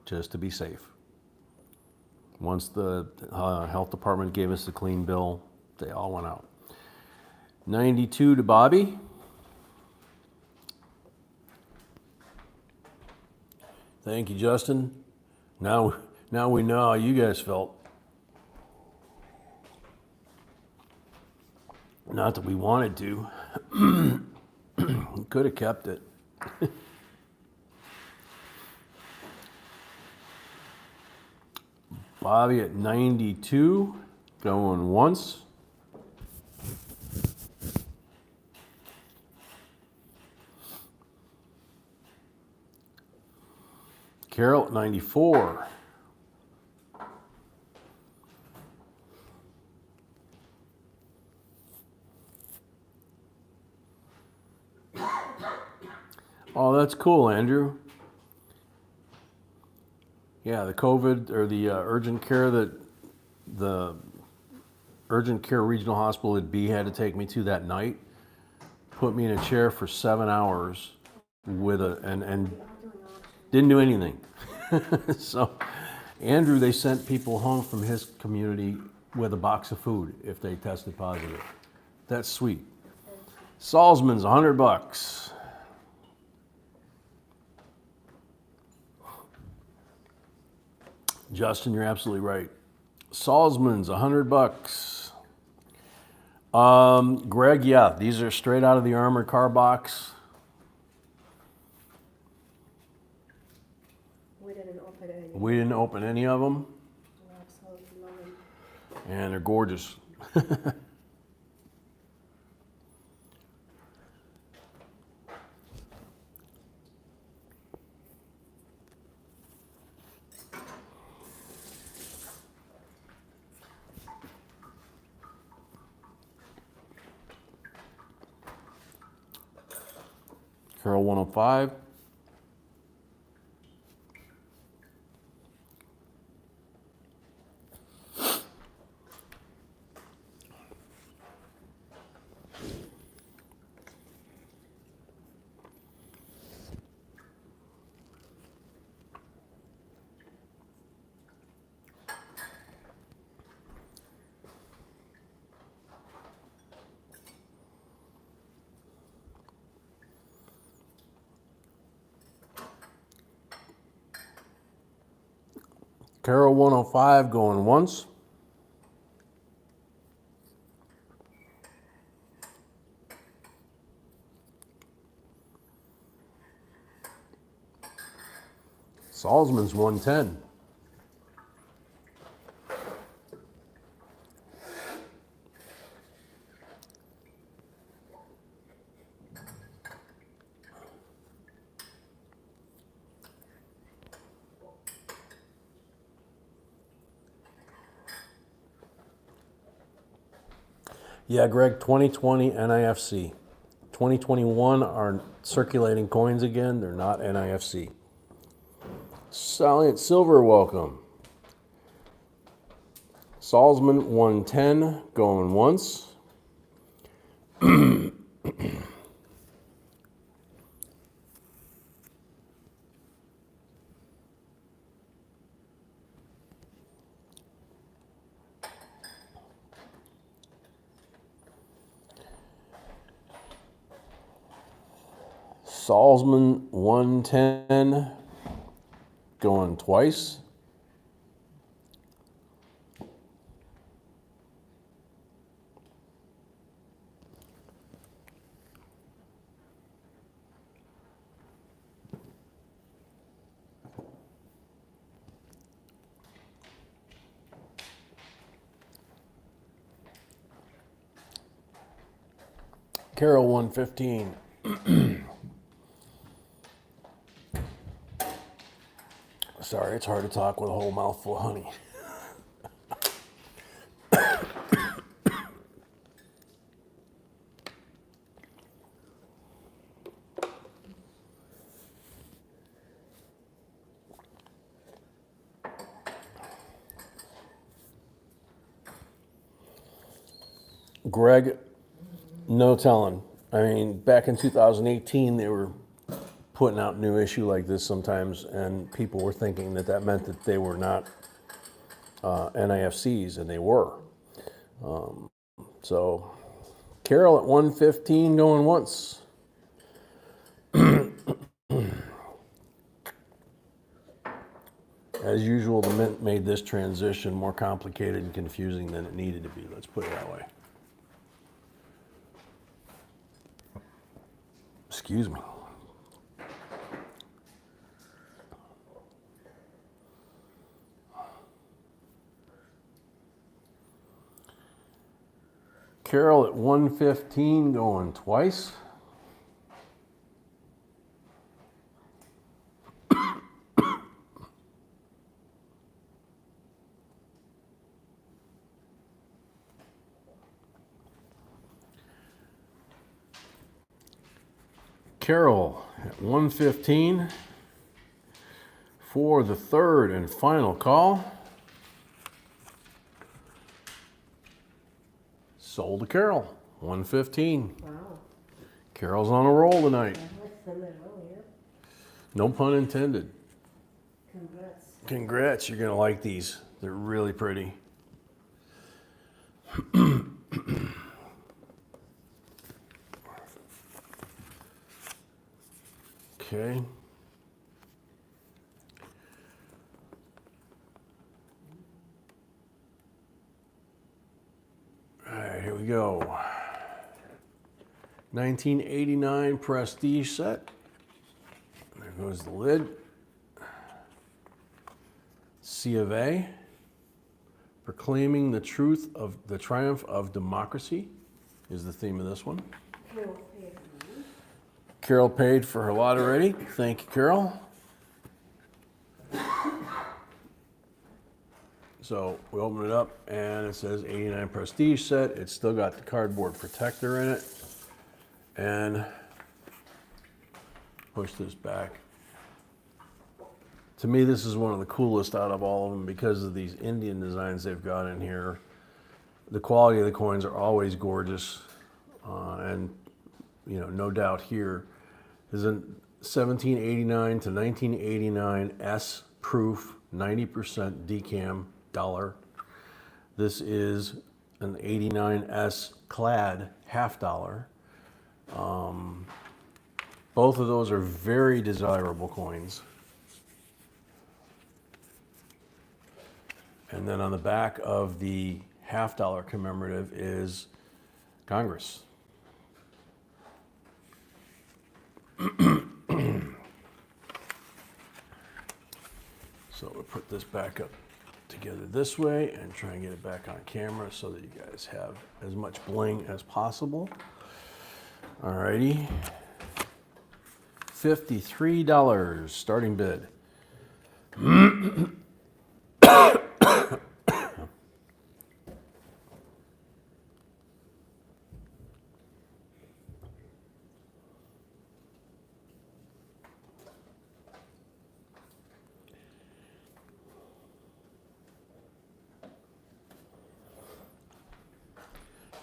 just to be safe. Once the health department gave us the clean bill, they all went out. 92 to Bobby. Thank you, Justin. Now we know how you guys felt. Not that we wanted to. We could have kept it. Bobby at 92, going once. Carol at 94. Oh, that's cool, Andrew. Yeah, the COVID or the urgent care that the urgent care regional hospital at B had to take me to that night, put me in a chair for 7 hours with and didn't do anything. So Andrew, they sent people home from his community with a box of food if they tested positive. That's sweet. Salzman's $100. Justin, you're absolutely right. Salzman's $100. Greg, yeah, these are straight out of the armored car box. We didn't open any. We didn't open any of them. Absolutely And they're gorgeous. Carol 105. Carol 105 going once. Salzman's 110. Yeah, Greg, 2020 NIFC. 2021 are circulating coins again. They're not NIFC. Salient Silver, welcome. Salzman 110 going once. Salzman 110 going twice. Carol 115. Sorry, it's hard to talk with a whole mouthful of honey. Greg, no telling. I mean, back in 2018, they were putting out new issue like this sometimes, and people were thinking that that meant that they were not NIFCs, and they were. So, Carol at 115 going once. As usual, the mint made this transition more complicated and confusing than it needed to be. Let's put it that way. Excuse me. Carol at 115 going twice. Carol at 115 for the third and final call. Sold to Carol, 115. Wow. Carol's on a roll tonight. Send that out here. No pun intended. Congrats. Congrats, you're gonna like these. They're really pretty. Okay. All right, here we go. 1989 Prestige set. There goes the lid. C of A. Proclaiming the truth of the triumph of democracy is the theme of this one. Carol paid for her lot already. Thank you, Carol. So we open it up and it says 89 prestige set. It's still got the cardboard protector in it. And push this back. To me, this is one of the coolest out of all of them because of these Indian designs they've got in here. The quality of the coins are always gorgeous. And, you know, no doubt here is a 1789 to 1989 S proof 90% decam dollar. This is an 89S clad half dollar. Both of those are very desirable coins. And then on the back of the half dollar commemorative is Congress. So we'll put this back up together this way and try and get it back on camera so that you guys have as much bling as possible. Alrighty. $53 starting bid.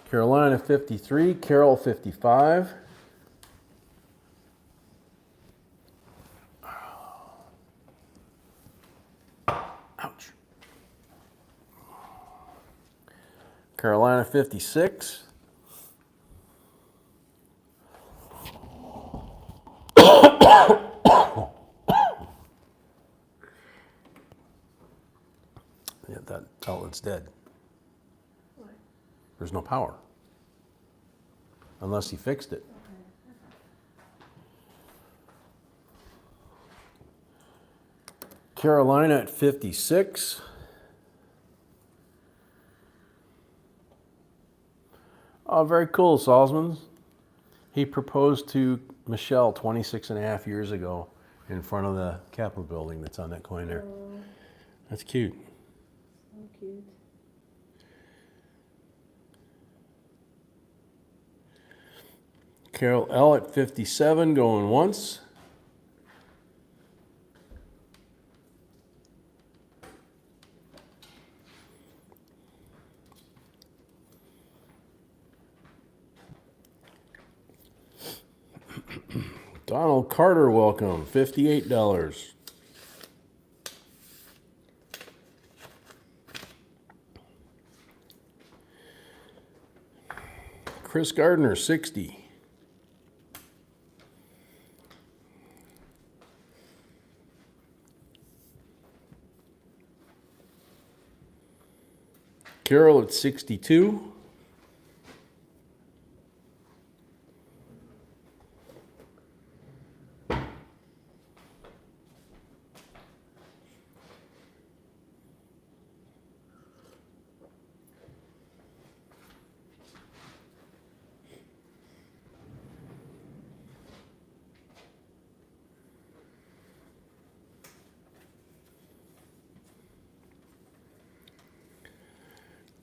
Carolina 53, Carol 55. Ouch. Carolina 56. Yeah, that outlet's dead. What? There's no power. Unless he fixed it. Carolina at 56. Oh, very cool, Salzman. He proposed to Michelle 26 and a half years ago in front of the Capitol building that's on that coin there. Oh, That's cute. so cute. Carol L at 57 going once. Donald Carter, welcome, $58. Chris Gardner, 60. Carol at 62.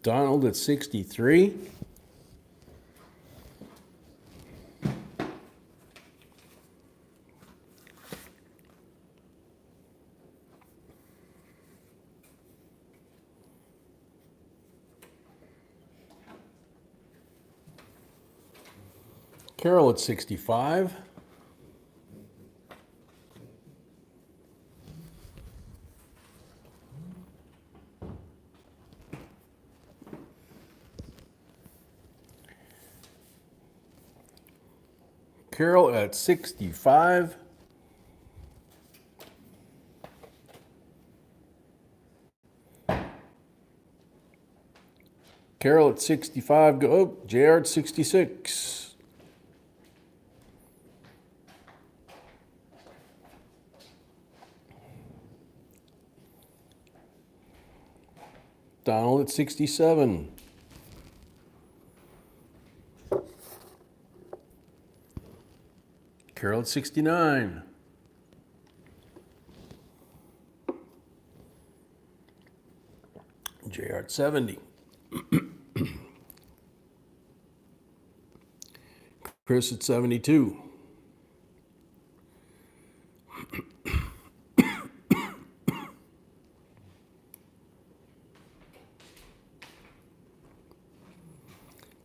Donald at 63. Carol at 65. Carol at 65. Carol at 65. Go. Oh, JR at 66. Donald at 67. Carol at 69. JR at 70. Chris at 72.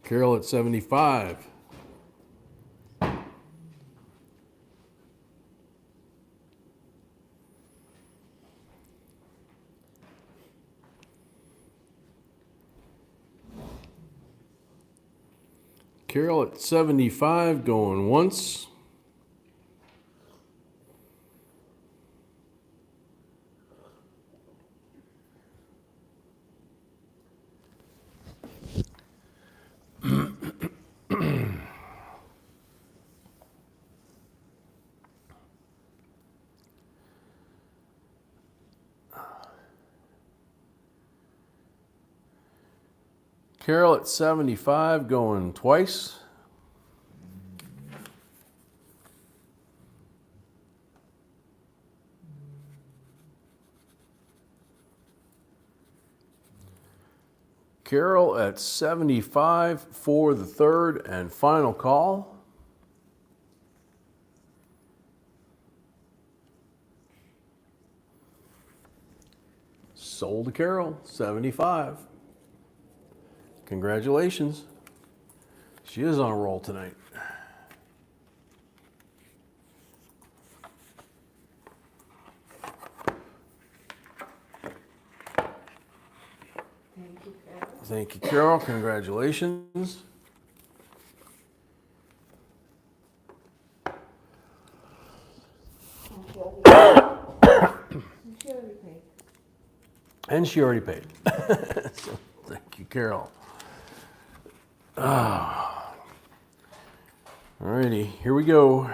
Carol at 75. Carol at 75 going once. Carol at 75 going twice. Carol at 75 for the third and final call. Sold to Carol, 75. Congratulations. She is on a roll tonight. Thank you, Carol. Thank you, Carol. Congratulations. And she already paid. So, thank you, Carol. Alrighty, here we go.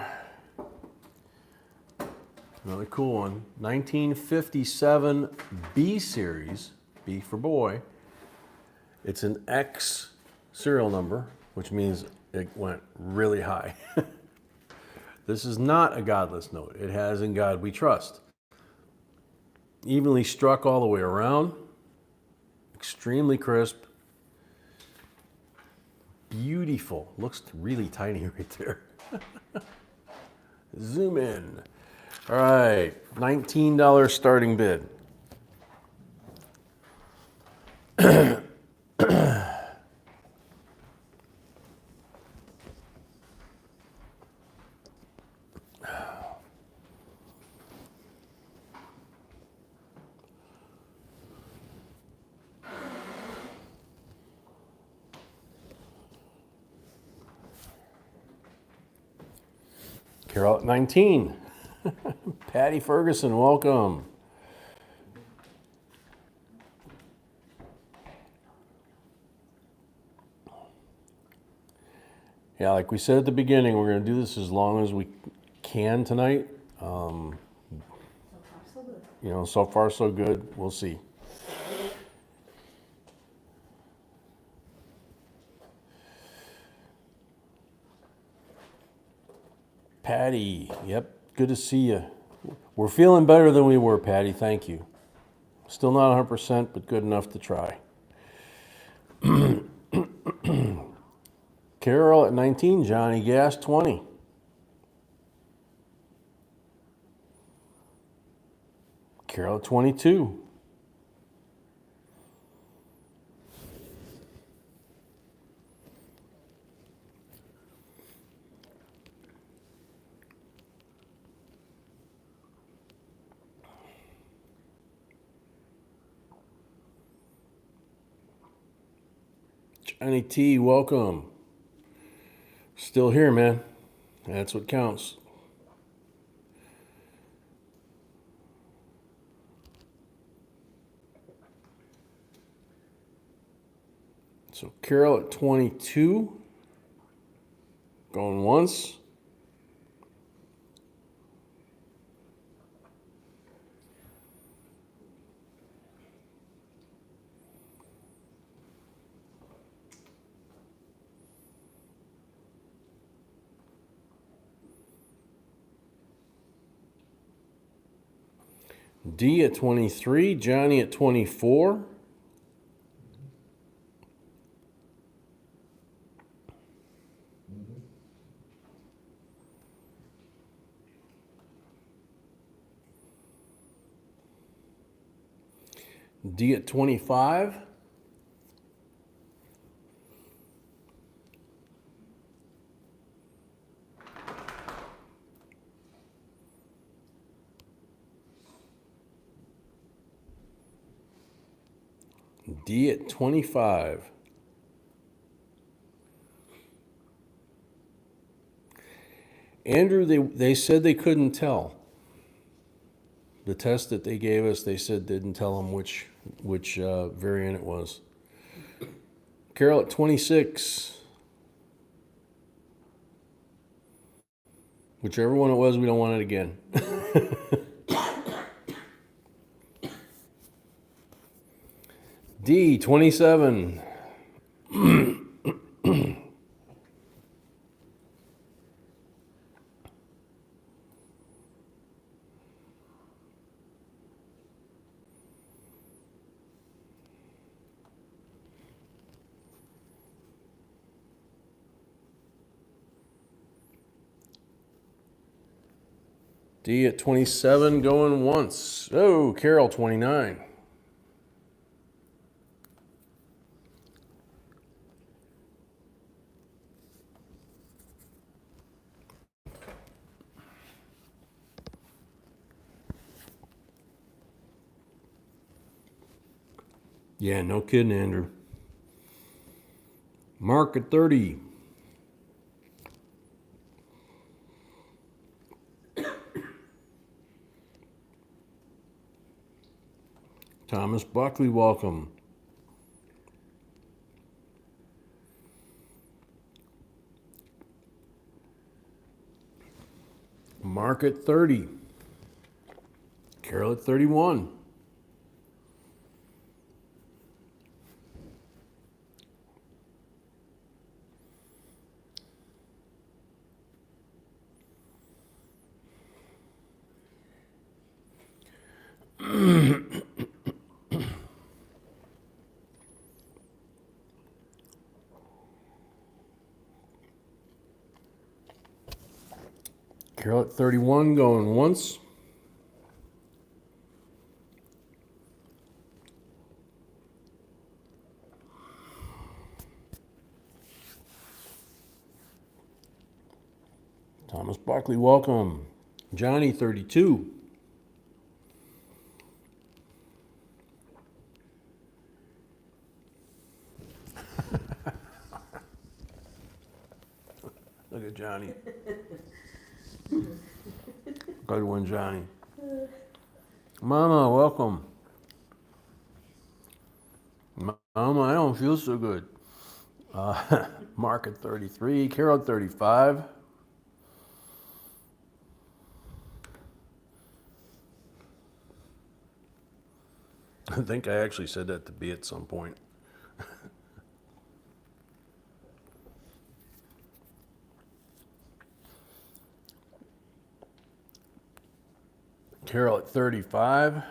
Another cool one. 1957 B series, B for boy. It's an X serial number, which means it went really high. This is not a godless note. It has "In God We Trust." Evenly struck all the way around. Extremely crisp. Beautiful. Looks really tiny right there. Zoom in. All right, $19 starting bid. Carol at 19. Patty Ferguson, welcome. Yeah, like we said at the beginning, we're going to do this as long as we can tonight. So far, so good. You know, so far so good. We'll see. Patty, yep, good to see you. We're feeling better than we were, Patty, thank you. Still not 100%, but good enough to try. Carol at 19, Johnny Gas 20. Carol at 22. Johnny T, welcome. Still here, man. That's what counts. So Carol at 22. Going once. D at 23, Johnny at 24. D at 25. D at 25. Andrew, they said they couldn't tell. The test that they gave us, they said didn't tell them which variant it was. Carol at 26. Whichever one it was, we don't want it again. D, 27. D at 27 going once. Oh, Carol, 29. Yeah, no kidding, Andrew. Mark at 30. Thomas Buckley, welcome. Mark at 30. Carol at 31. Carol at 31 going once. Thomas Buckley, welcome. Johnny, 32. Look at Johnny. Good one, Johnny. Mama, welcome. Mama, I don't feel so good. Mark at 33, Carol at 35. I think I actually said that to B at some point. Carol at 35.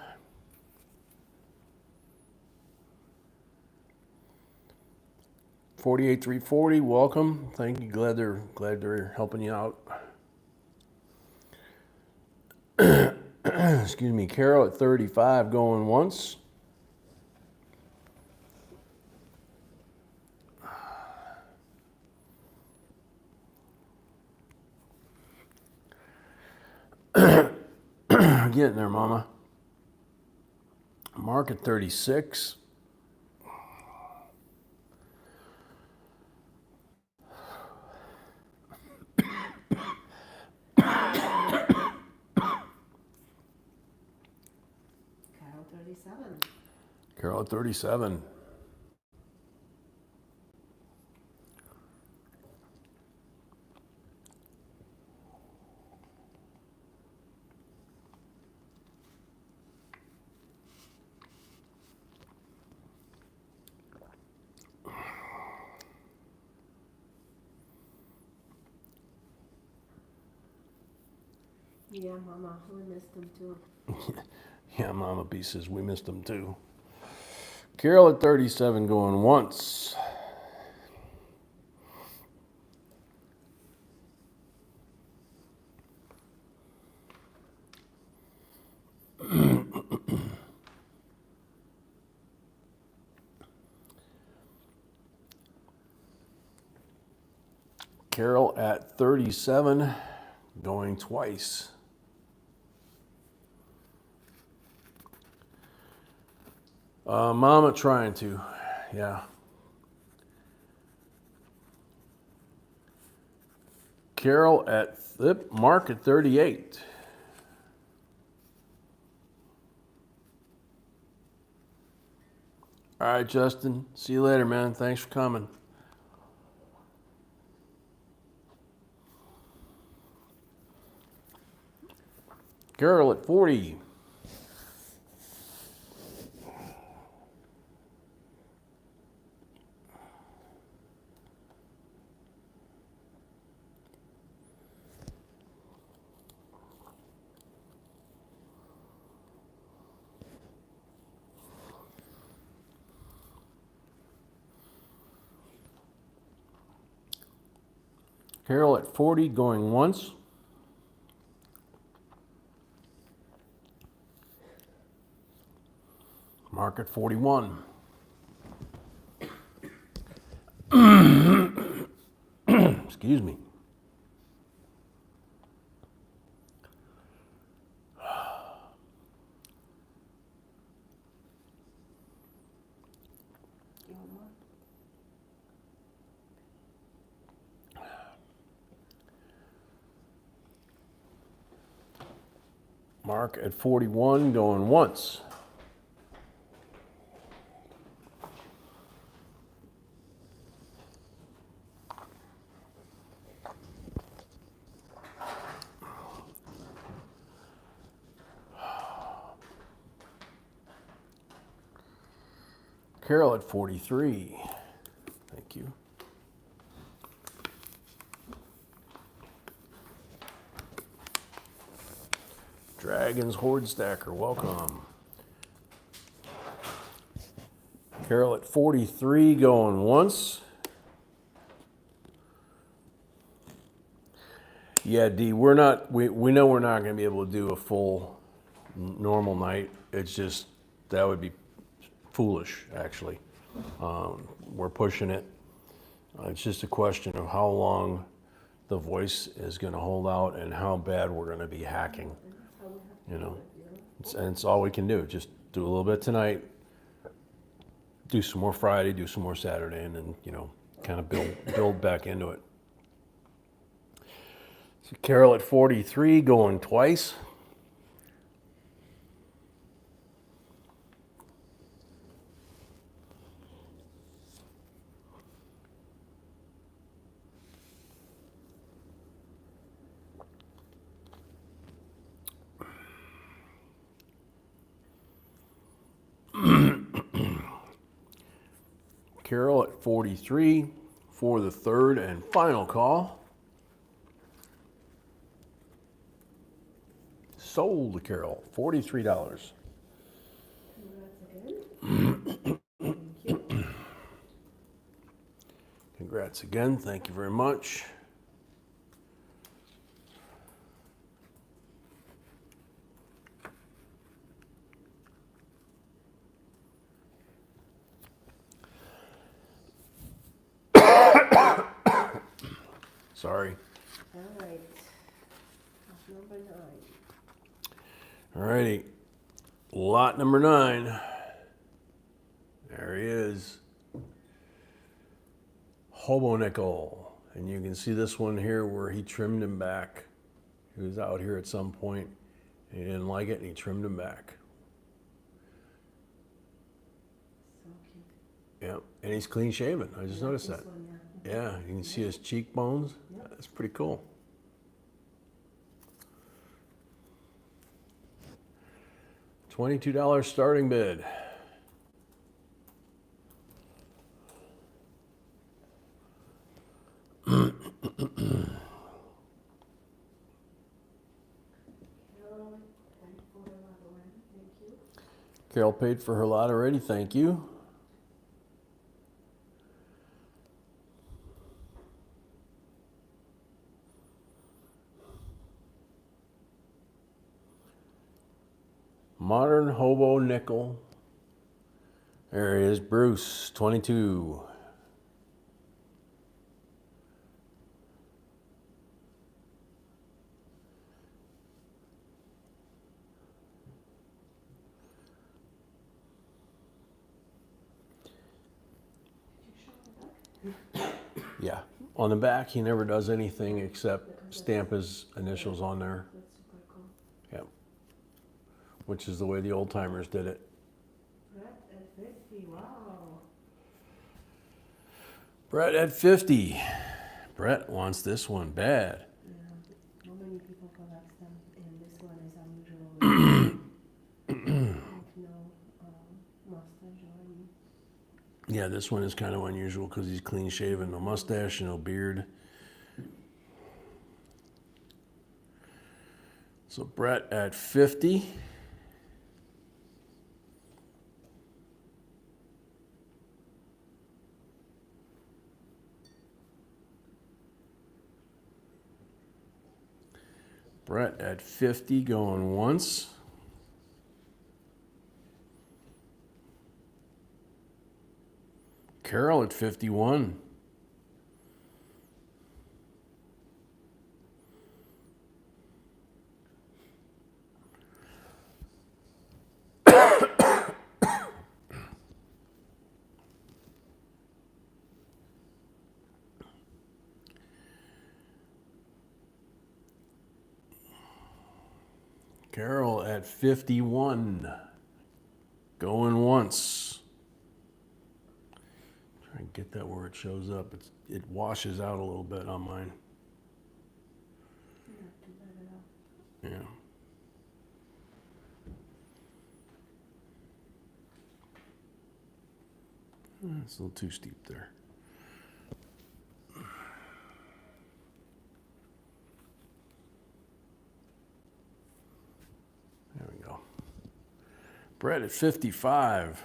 $48,340, welcome. Thank you. Glad they're helping you out. Excuse me, Carol at 35 going once. Getting there, Mama. Mark at 36. Carol 37. Carol at 37. Yeah, Mama, we missed them too. Yeah, Mama B says we missed him too. Carol at 37 going once. Carol at 37 going twice. Mama trying to, yeah. Carol at Mark at 38. All right, Justin. See you later, man. Thanks for coming. Carol at 40. Carol at 40 going once. Mark at 41. Excuse me. Mark at 41 going once. Carol at 43. Thank you. Dragons Horde Stacker, welcome. Carol at 43 going once. Yeah, D, we know we're not going to be able to do a full normal night. It's just, that would be foolish, actually. We're pushing it. It's just a question of how long the voice is going to hold out and how bad we're going to be hacking. You know, it's all we can do. Just do a little bit tonight, do some more Friday, do some more Saturday, and then, you know, kind of build back into it. So Carol at 43 going twice. Carol at 43 for the third and final call. Sold to Carol, $43. Congrats again. Thank you very much. Sorry. All right. Number 9. All righty. Lot number 9. There he is. Hobo nickel. And you can see this one here where he trimmed him back. He was out here at some point and he didn't like it and he trimmed him back. So cute. Yep. And he's clean shaven. I just noticed that. One, Yeah, you can see his cheekbones. Yep. That's pretty cool. $22 starting bid. Carol, thank you for the other one. Thank you. Carol paid for her lot already, thank you. Modern Hobo Nickel. There he is, Bruce, 22. Yeah, on the back he never does anything except stamp his initials on there. That's super cool. Yeah, which is the way the old timers did it. Brett at 50, wow. Brett at 50. Brett wants this one bad. Yeah, not many people collect them, and this one is unusual. With no mustache or any. Yeah, this one is kind of unusual because he's clean shaven, no mustache, no beard. So Brett at 50. Brett at 50 going once. Carol at 51. Carol at 51. Going once. Try and get that where it shows up. It washes out a little bit on mine. Not too bad at all. Yeah. It's a little too steep there. There we go. Brett at 55.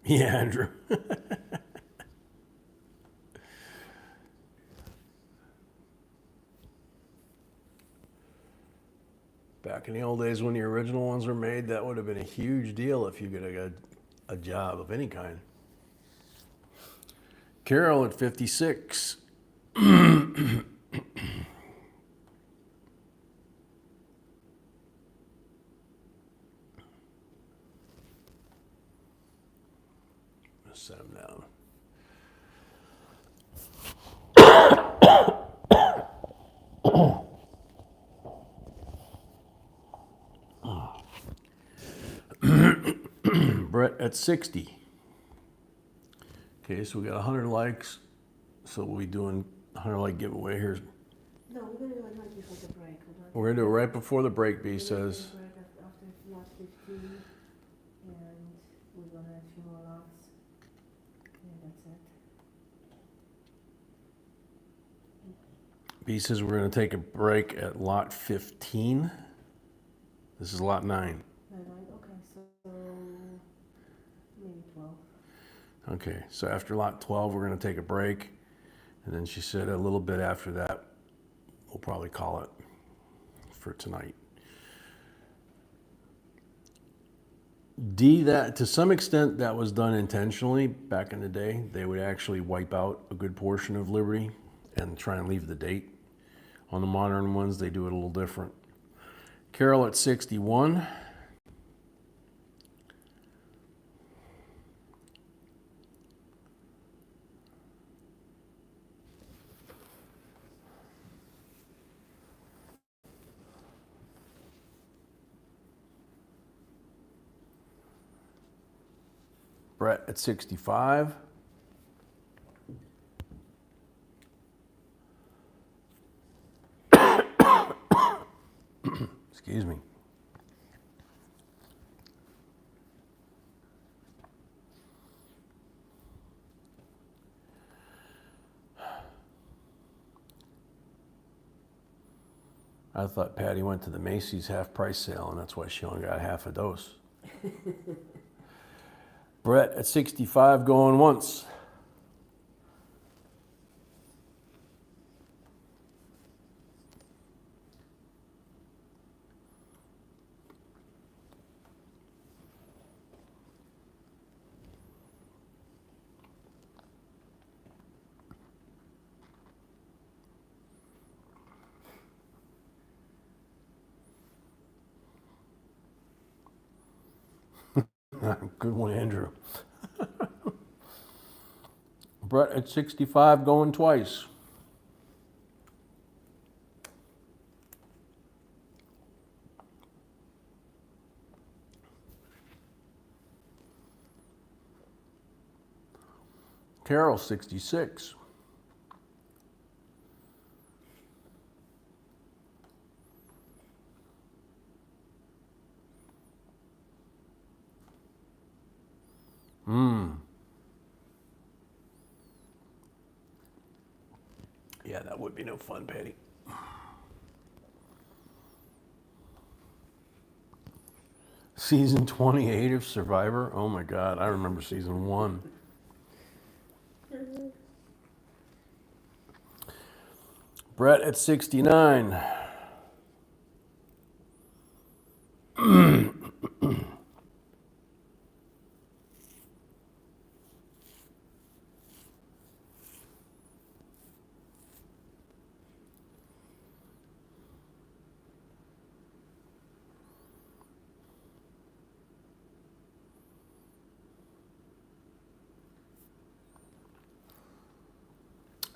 Yeah, Andrew. Back in the old days when the original ones were made, that would have been a huge deal if you get a job of any kind. Carol at 56. Set him down. Brett at 60. Okay, so we got 100 likes. So we'll be doing 100 like giveaway here. No, we're gonna do it right before the break. We're gonna do it right before the break, B says. After lot 15, and we're gonna have a few more lots. Yeah, that's it. B says we're gonna take a break at lot 15. This is lot 9. Okay, so maybe 12. Okay, so after lot 12, we're gonna take a break. And then she said a little bit after that, we'll probably call it for tonight. D, that to some extent that was done intentionally back in the day. They would actually wipe out a good portion of Liberty and try and leave the date. On the modern ones, they do it a little different. Carol at 61. Brett at 65. Excuse me. I thought Patty went to the Macy's half price sale, and that's why she only got half a dose. Brett at 65 going once. Good one, Andrew. Brett at 65 going twice. Carol 66. Yeah, that would be no fun, Patty. Season 28 of Survivor. Oh my God, I remember season 1. Brett at 69.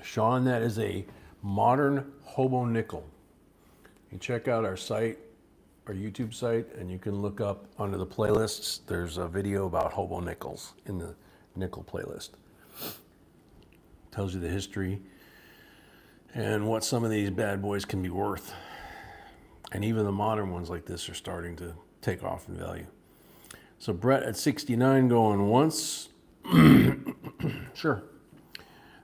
Sean, that is a modern hobo nickel. You check out our site, our YouTube site, and you can look up under the playlists. There's a video about hobo nickels in the nickel playlist. Tells you the history and what some of these bad boys can be worth. And even the modern ones like this are starting to take off in value. So Brett at 69 going once. Sure.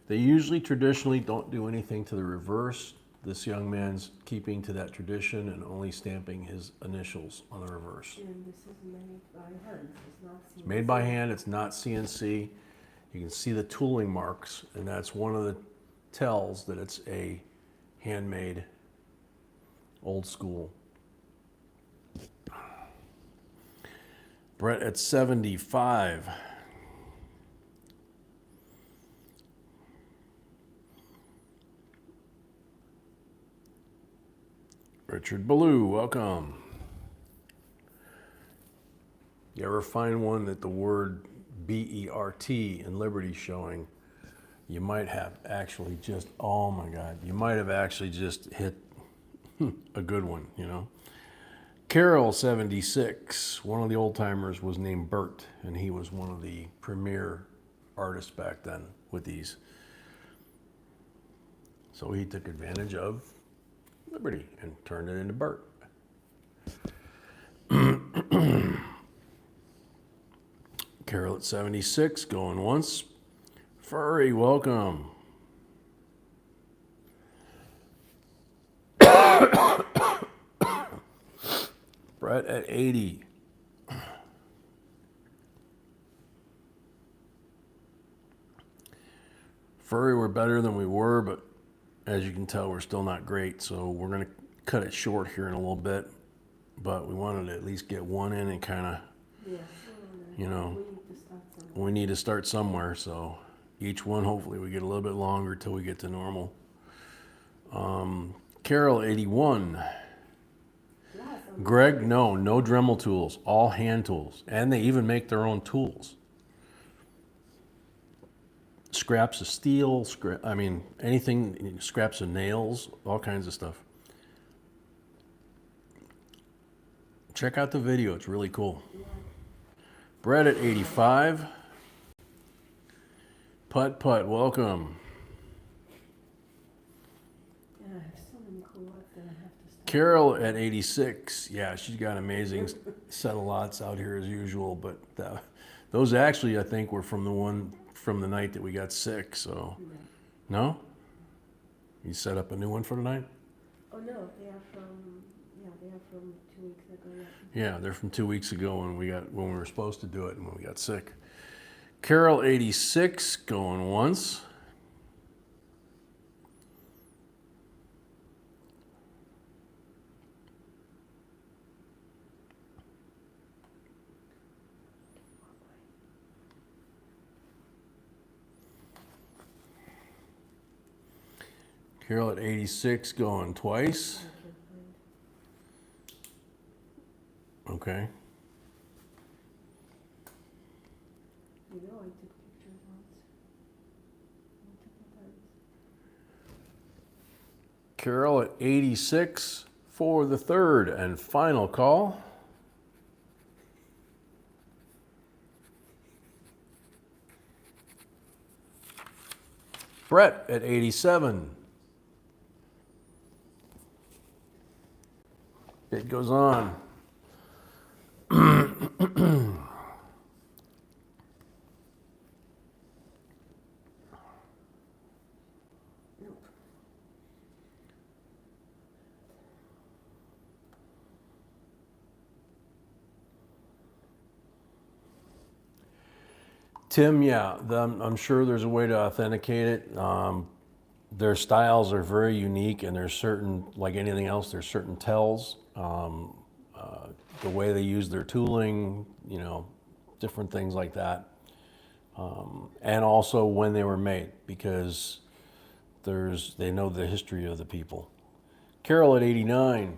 They usually traditionally don't do anything to the reverse. This young man's keeping to that tradition and only stamping his initials on the reverse. And this is made by hand, it's not CNC. It's made by hand, it's not CNC. You can see the tooling marks, and that's one of the tells that it's a handmade, old school. Brett at 75. Richard Ballou, welcome. You ever find one that the word B-E-R-T in Liberty showing, you might have actually just, oh my God, you might have actually just hit a good one, you know. Carol, 76, one of the old timers was named Bert, and he was one of the premier artists back then with these. So he took advantage of Liberty and turned it into Bert. Carol at 76, going once. Furry, welcome. Brett at 80. Furry, we're better than we were, but as you can tell, we're still not great, so we're going to cut it short here in a little bit. But we wanted to at least get one in and kind of, you know, we need to start somewhere. So each one, hopefully, we get a little bit longer till we get to normal. Carol, 81. Greg, no Dremel tools, all hand tools. And they even make their own tools. Scraps of steel, anything, scraps of nails, all kinds of stuff. Check out the video, it's really cool. Brett at 85. Putt, welcome. Yeah, I have so many cool lots that I have to start. Carol at 86. Yeah, she's got an amazing set of lots out here as usual, but those actually, I think, were from the night that we got sick, so. No? You set up a new one for tonight? Oh no, they are from 2 weeks ago. Yeah, they're from 2 weeks ago when we were supposed to do it and when we got sick. Carol 86 going once. Carol at 86 going twice. Okay. You know, I took pictures once. Multiple times. Carol at 86 for the third and final call. Brett at 87. It goes on. Nope. Tim, yeah, I'm sure there's a way to authenticate it. Their styles are very unique, and there's certain, like anything else, there's certain tells. The way they use their tooling, you know, different things like that. And also when they were made, because they know the history of the people. Carol at 89.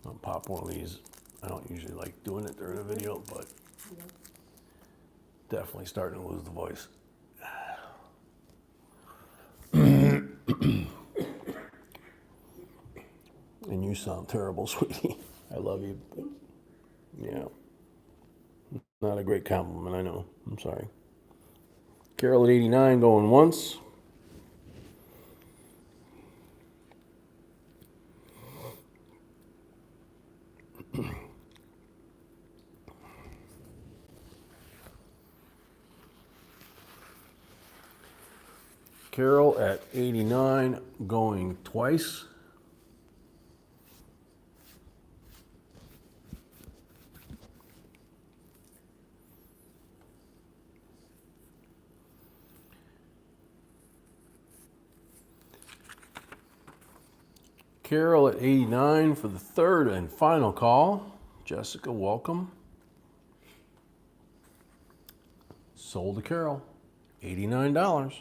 I'll pop one of these. I don't usually like doing it during a video, but Yeah. definitely starting to lose the voice. And you sound terrible, sweetie. I love you. Yeah. Not a great compliment, I know. I'm sorry. Carol at 89 going once. Carol at 89 going twice. Carol at 89 for the third and final call. Jessica, welcome. Sold to Carol, $89. Wow.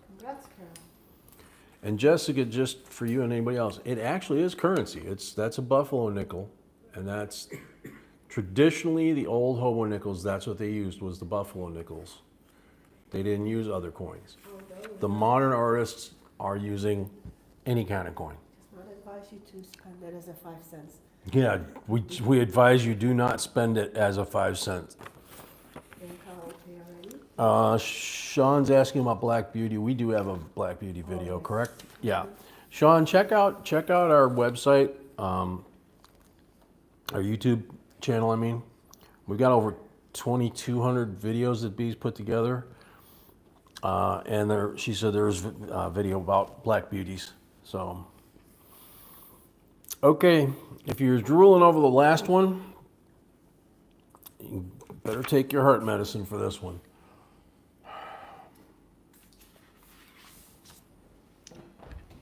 Congrats, Carol. And Jessica, just for you and anybody else, it actually is currency. That's a buffalo nickel, and that's traditionally the old hobo nickels. That's what they used, was the buffalo nickels. They didn't use other coins. The modern artists are using any kind of coin. Does not advise you to spend it as a 5 cents. Yeah, we advise you do not spend it as a 5 cent. And how they already? Sean's asking about Black Beauty. We do have a Black Beauty video, yes. correct? Yeah. Sean, check out our website, our YouTube channel. I mean, we've got over 2,200 videos that Bee's put together, and she said there's a video about Black Beauties. So, okay, if you're drooling over the last one, you better take your heart medicine for this one.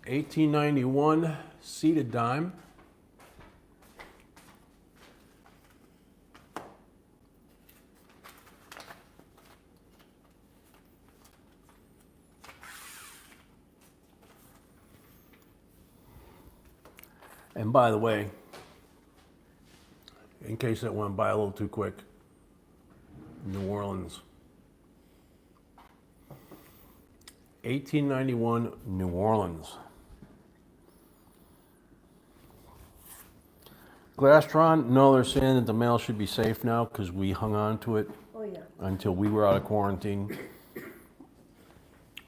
$18.91 seated dime. And by the way, in case that went by a little too quick, New Orleans. 1891 New Orleans. Glastron, no, they're saying that the mail should be safe now because we hung on to it Oh, yeah. until we were out of quarantine.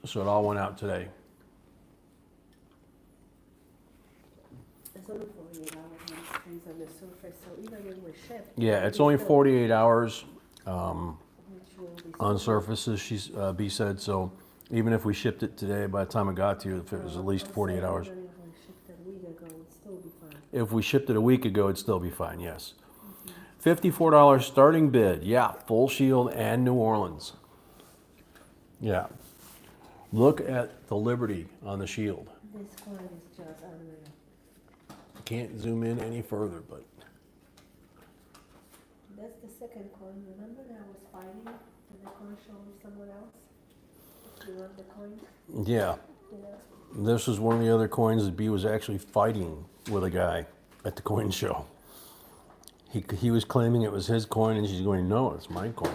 So it all went out today. It's only 48 hours. is on the surface, so even when we ship. Yeah, it's only 48 hours Which will be on still- surfaces, B said, so even if we shipped it today, by the time it got to you, if it was at least I'm 48 saying hours. even if we shipped it a week ago, it'd still be fine. If we shipped it a week ago, it'd still be fine, yes. $54 starting bid, yeah, full shield and New Orleans. Yeah. Look at the Liberty on the shield. This coin is just unreal. Can't zoom in any further, but That's the second coin. Remember that I was fighting and the coin showed someone else? You want the coin? yeah. Yeah. This is one of the other coins that B was actually fighting with a guy at the coin show. He was claiming it was his coin, and she's going, no, it's my coin.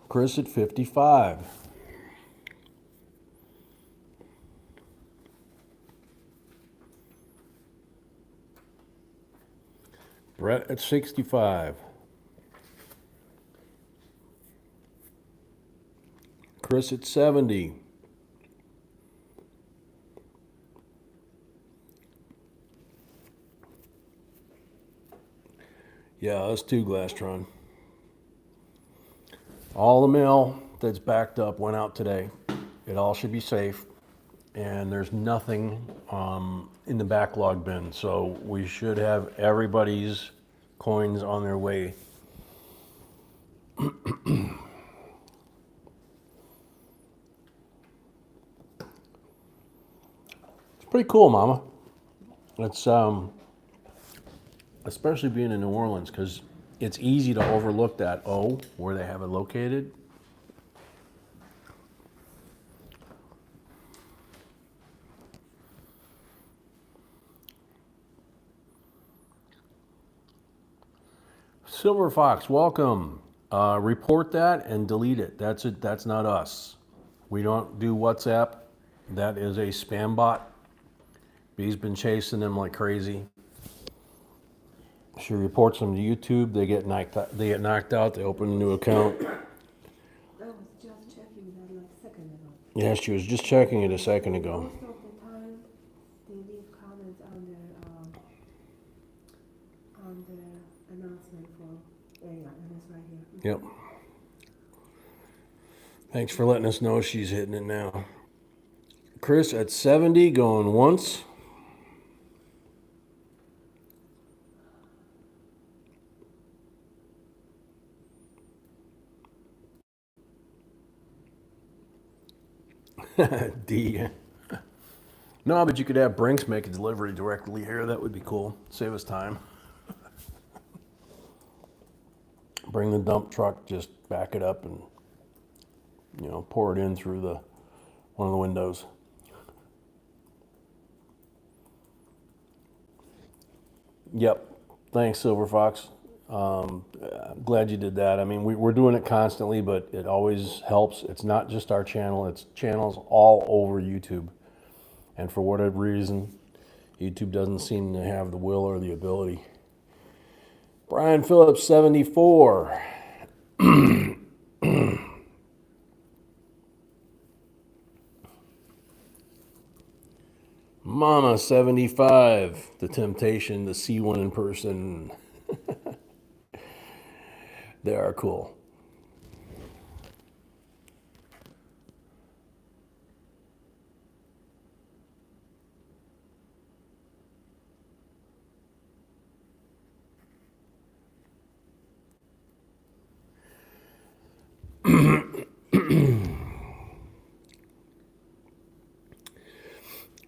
Chris at 55. Brett at 65. Chris at 70. Yeah, that's two Glastron. All the mail that's backed up went out today. It all should be safe. And there's nothing in the backlog bin. So we should have everybody's coins on their way. It's pretty cool, Mama. It's especially being in New Orleans, because it's easy to overlook that O, where they have it located. Silver Fox, welcome. Report that and delete it. That's it. That's not us. We don't do WhatsApp. That is a spam bot. B's been chasing them like crazy. She reports them to YouTube. They get knocked out. They open a new account. I was just checking that like a second ago. Yeah, she was just checking it a second ago. Most of the time, they leave comments on their announcement for area, and it's right here. Yep. Thanks for letting us know she's hitting it now. Chris at 70 going once. D. No, but you could have Brinks make a delivery directly here. That would be cool. Save us time. Bring the dump truck, just back it up and, pour it in through one of the windows. Yep. Thanks, Silver Fox. I'm glad you did that. I mean, we're doing it constantly, but it always helps. It's not just our channel, it's channels all over YouTube. And for whatever reason, YouTube doesn't seem to have the will or the ability. Brian Phillips, 74. Mama, 75. The temptation to see one in person. They are cool.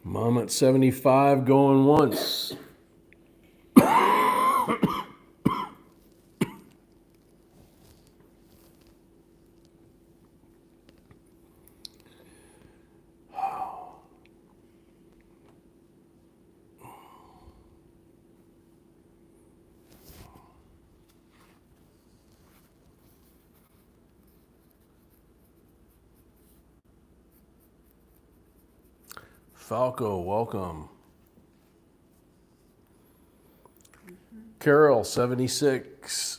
Mom at 75 going once. Falco, welcome. Carol, 76.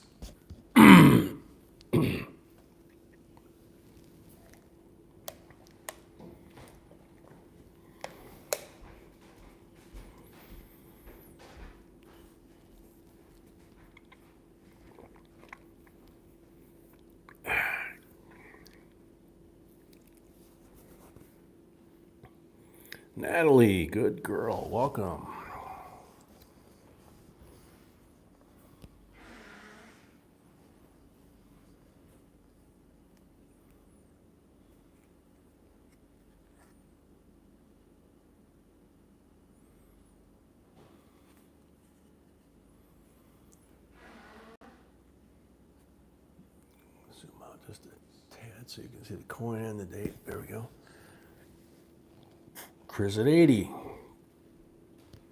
Natalie, good girl, welcome. Zoom out just a tad so you can see the coin and the date. There we go. Chris at 80.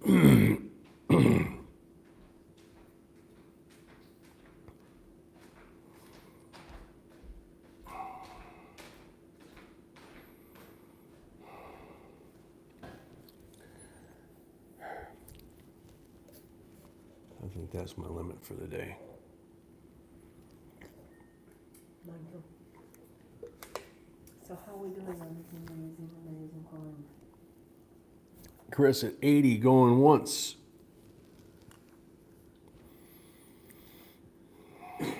I think that's my limit for the day. Mine too. So how are we doing on this amazing coin? Chris at 80 going once. Okay,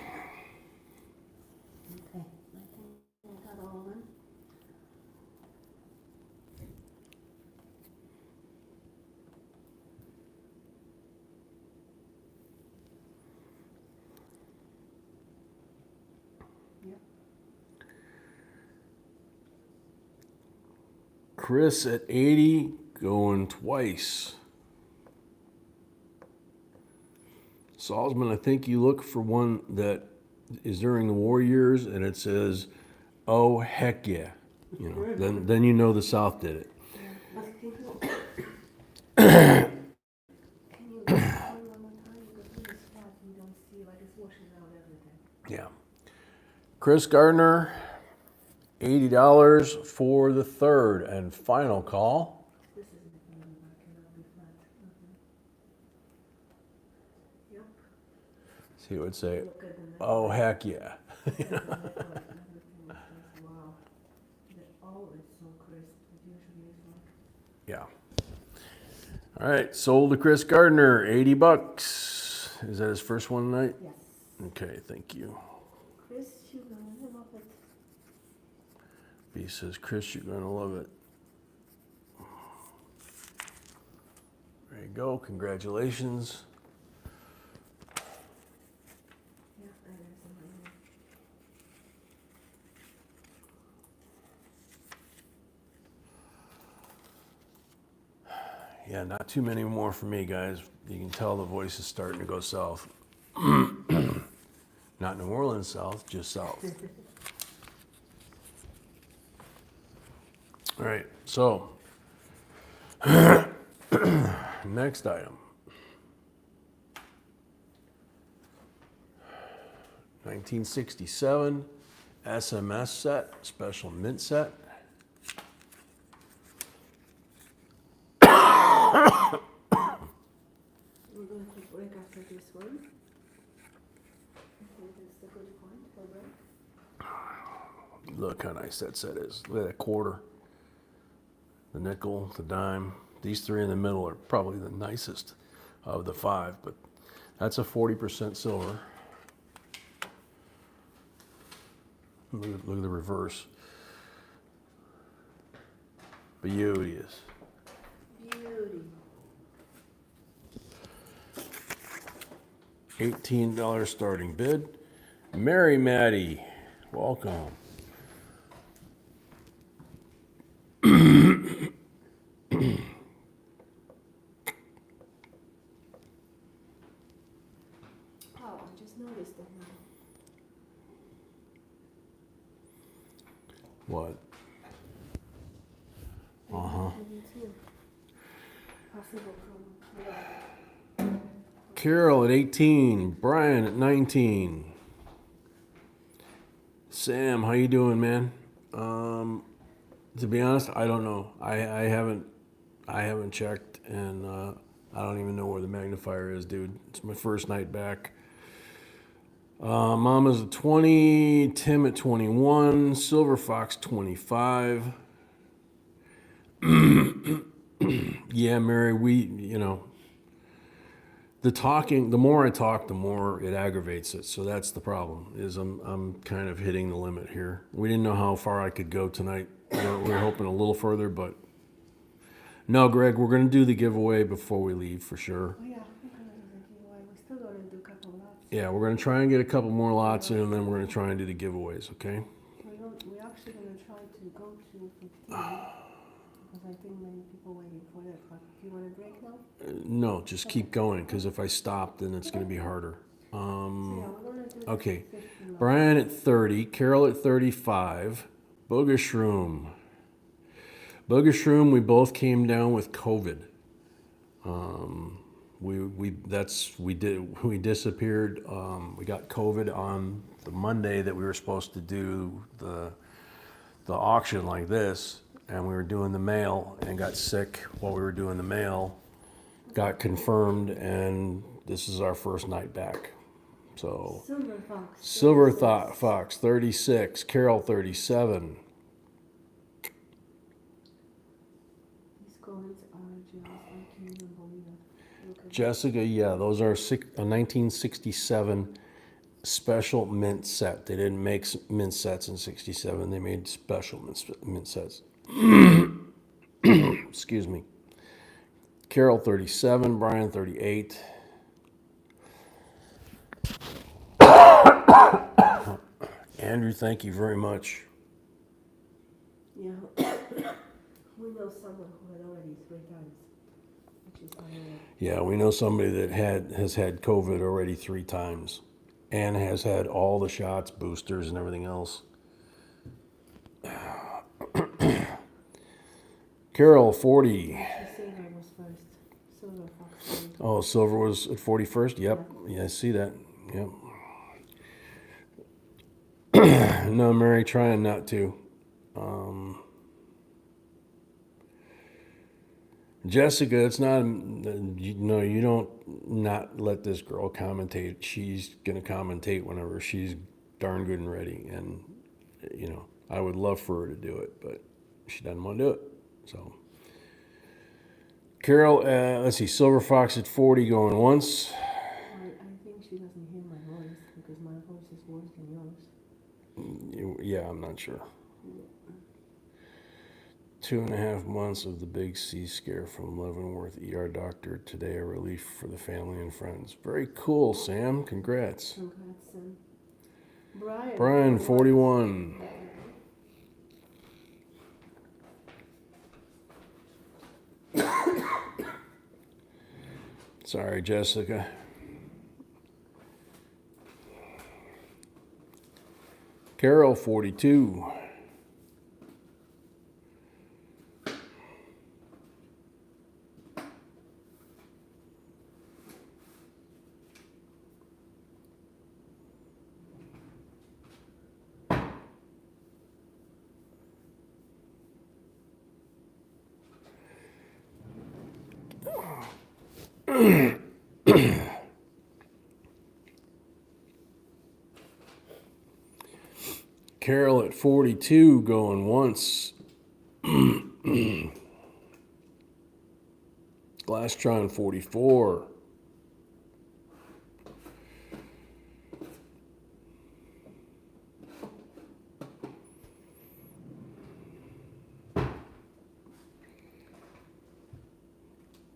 I think I got all of them. Yep. Chris at 80 going twice. Salzman, I think you look for one that is during the war years and it says, "Oh heck yeah," you know. Then you know the South did it. But can you do this one more time? Because when it's flat, you don't see, like it's washing out everything. Yeah. Chris Gardner, $80 for the third and final call. This isn't even back, cannot be flat. Yep. So he would say, Look at the neck. "Oh heck yeah." Look at the network, everything is just wow. Oh, it's so crisp. It usually is like. Yeah. All right, sold to Chris Gardner, $80. Is that his first one tonight? Yes. Okay, thank you. Chris, you're gonna love it. B says, "Chris, you're gonna love it." There you go, congratulations. Yeah, I got some. Yeah, not too many more for me, guys. You can tell the voice is starting to go south. Not New Orleans south, just south. All right, so next item. 1967 SMS set, special mint set. We're gonna take break after this one. I think that's a good point for break. Look how nice that set is. Look at that quarter. The nickel, the dime. These three in the middle are probably the nicest of the five, but that's a 40% silver. Look at the reverse. Beauteous. Beauty. $18 starting bid. Mary Maddie, welcome. Oh, I just noticed that now. What? Me too. Possible from Carol at 18, Brian at 19. Sam, how you doing, man? To be honest, I don't know. I haven't checked, and I don't even know where the magnifier is, dude. It's my first night back. Mama's at 20, Tim at 21, Silver Fox 25. Yeah, Mary, the more I talk, the more it aggravates it. So that's the problem, is I'm kind of hitting the limit here. We didn't know how far I could go tonight. We were hoping a little further, but no, Greg, we're going to do the giveaway before we leave for sure. Oh yeah, we're gonna do the giveaway. We're still gonna do a couple lots. Yeah, we're going to try and get a couple more lots in, and then we're going to try and do the giveaways, okay? We're actually gonna try to go to 15 because I think many people waiting for that. But do you want to break now? No, just keep going, because if I stop, then it's going to be harder. So yeah, we're gonna do Okay, 15 lots. Brian at 30, Carol at 35, Booger Shroom. Booger Shroom, we both came down with COVID. We disappeared. We got COVID on the Monday that we were supposed to do the auction like this, and we were doing the mail and got sick while we were doing the mail. Got confirmed, and this is our first night back. So Silver Fox 36, Carol 37. These coins are just, I can't even believe it. Look at Jessica, yeah, those are a 1967 special mint set. They didn't make mint sets in 67. They made special mint sets. Excuse me. Carol 37, Brian 38. Andrew, thank you very much. Yeah. We know someone who had already 3 times, which is unreal. Yeah, we know somebody that has had COVID already 3 times and has had all the shots, boosters, and everything else. Carol, 40. The silver was first. Silver Fox. First. Oh, silver was at 41st? Yep. Yeah, I see that. Yep. No, Mary, trying not to. Jessica, it's not, you don't not let this girl commentate. She's going to commentate whenever she's darn good and ready. And, I would love for her to do it, but she doesn't want to do it. So, Carol, let's see, Silver Fox at 40 going once. I think she doesn't hear my voice because my voice is worse than yours. Yeah, I'm not sure. 2.5 months of the big C scare from Leavenworth ER doctor. Today a relief for the family and friends. Very cool, Sam. Congrats. Congrats, Sam. Brian, 41. Sorry, Jessica. Carol, 42. Carol at 42 going once. Glasstron 44.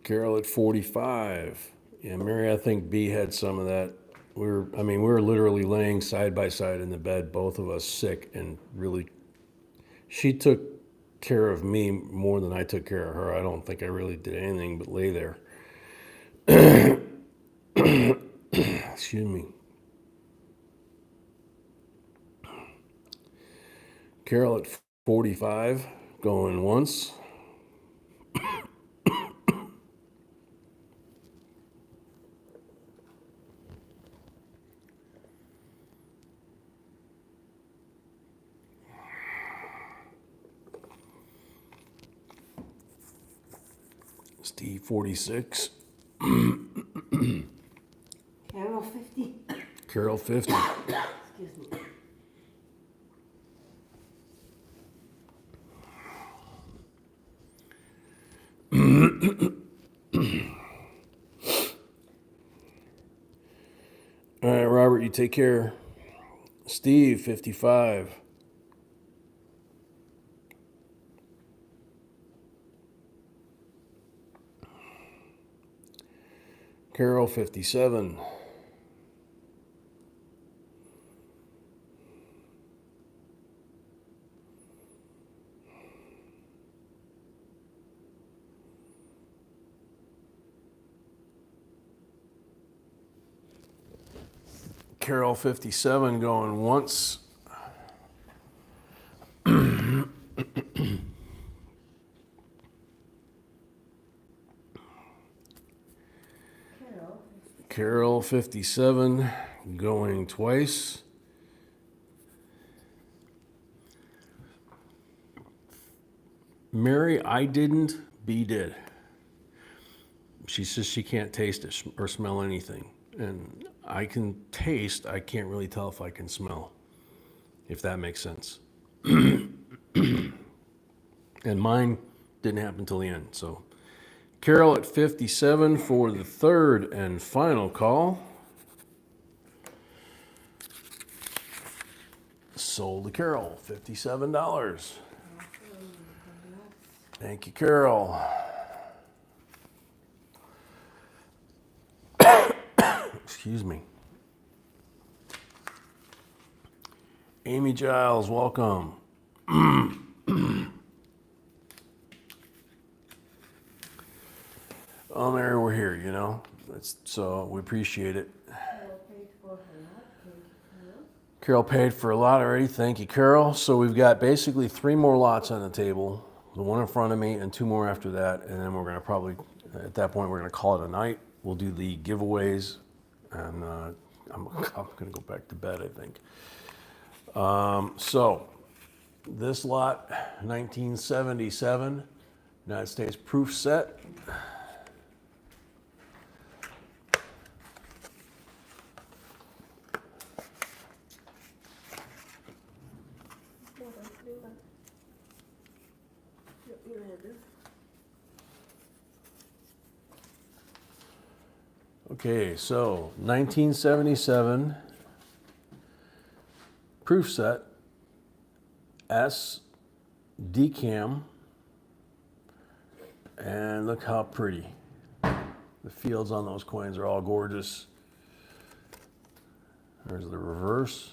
Carol at 45. Yeah, Mary, I think B had some of that. We were literally laying side by side in the bed, both of us sick, and really, she took care of me more than I took care of her. I don't think I really did anything but lay there. Excuse me. Carol at 45, going once. Steve 46. Carol 50. Carol 50. Excuse me. All right, Robert, you take care. Steve, 55. Carol, 57. Carol, 57, going once. Carol, 57, going twice. Mary, I didn't, B did. She says she can't taste it or smell anything. And I can taste, I can't really tell if I can smell, if that makes sense. And mine didn't happen till the end. So Carol at 57 for the third and final call. Sold to Carol, $57. Thank you, Carol. Excuse me. Amy Giles, welcome. Oh, Mary, we're here, you know. So we appreciate it. Carol paid for a lot already. Thank you, Carol. So we've got basically 3 more lots on the table. The one in front of me and 2 more after that. And then we're going to probably, at that point, we're going to call it a night. We'll do the giveaways. And I'm going to go back to bed, I think. So this lot, 1977, United States proof set. Okay, so 1977 proof set, S decam, and look how pretty. The fields on those coins are all gorgeous. There's the reverse.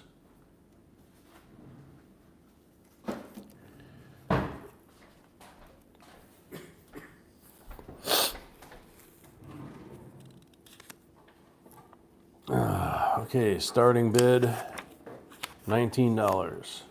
Okay, starting bid, $19.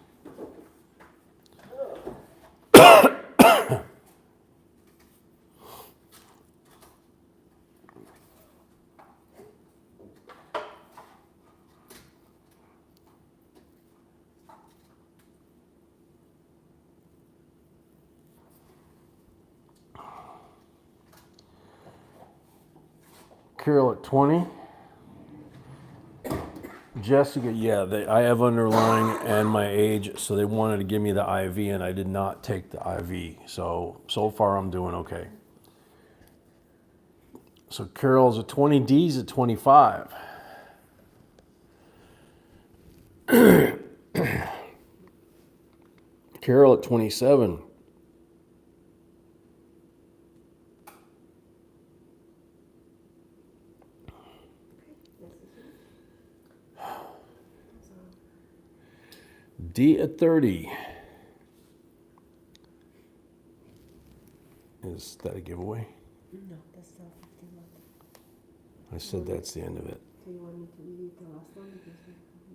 Carol at 20. Jessica, yeah, I have underlying and my age, so they wanted to give me the IV, and I did not take the IV. So far I'm doing okay. So Carol's at 20, D's at 25. Carol at 27. D at 30. Is that a giveaway? No, that's not 15 months. I said that's the end of it. So you want me to read the last one because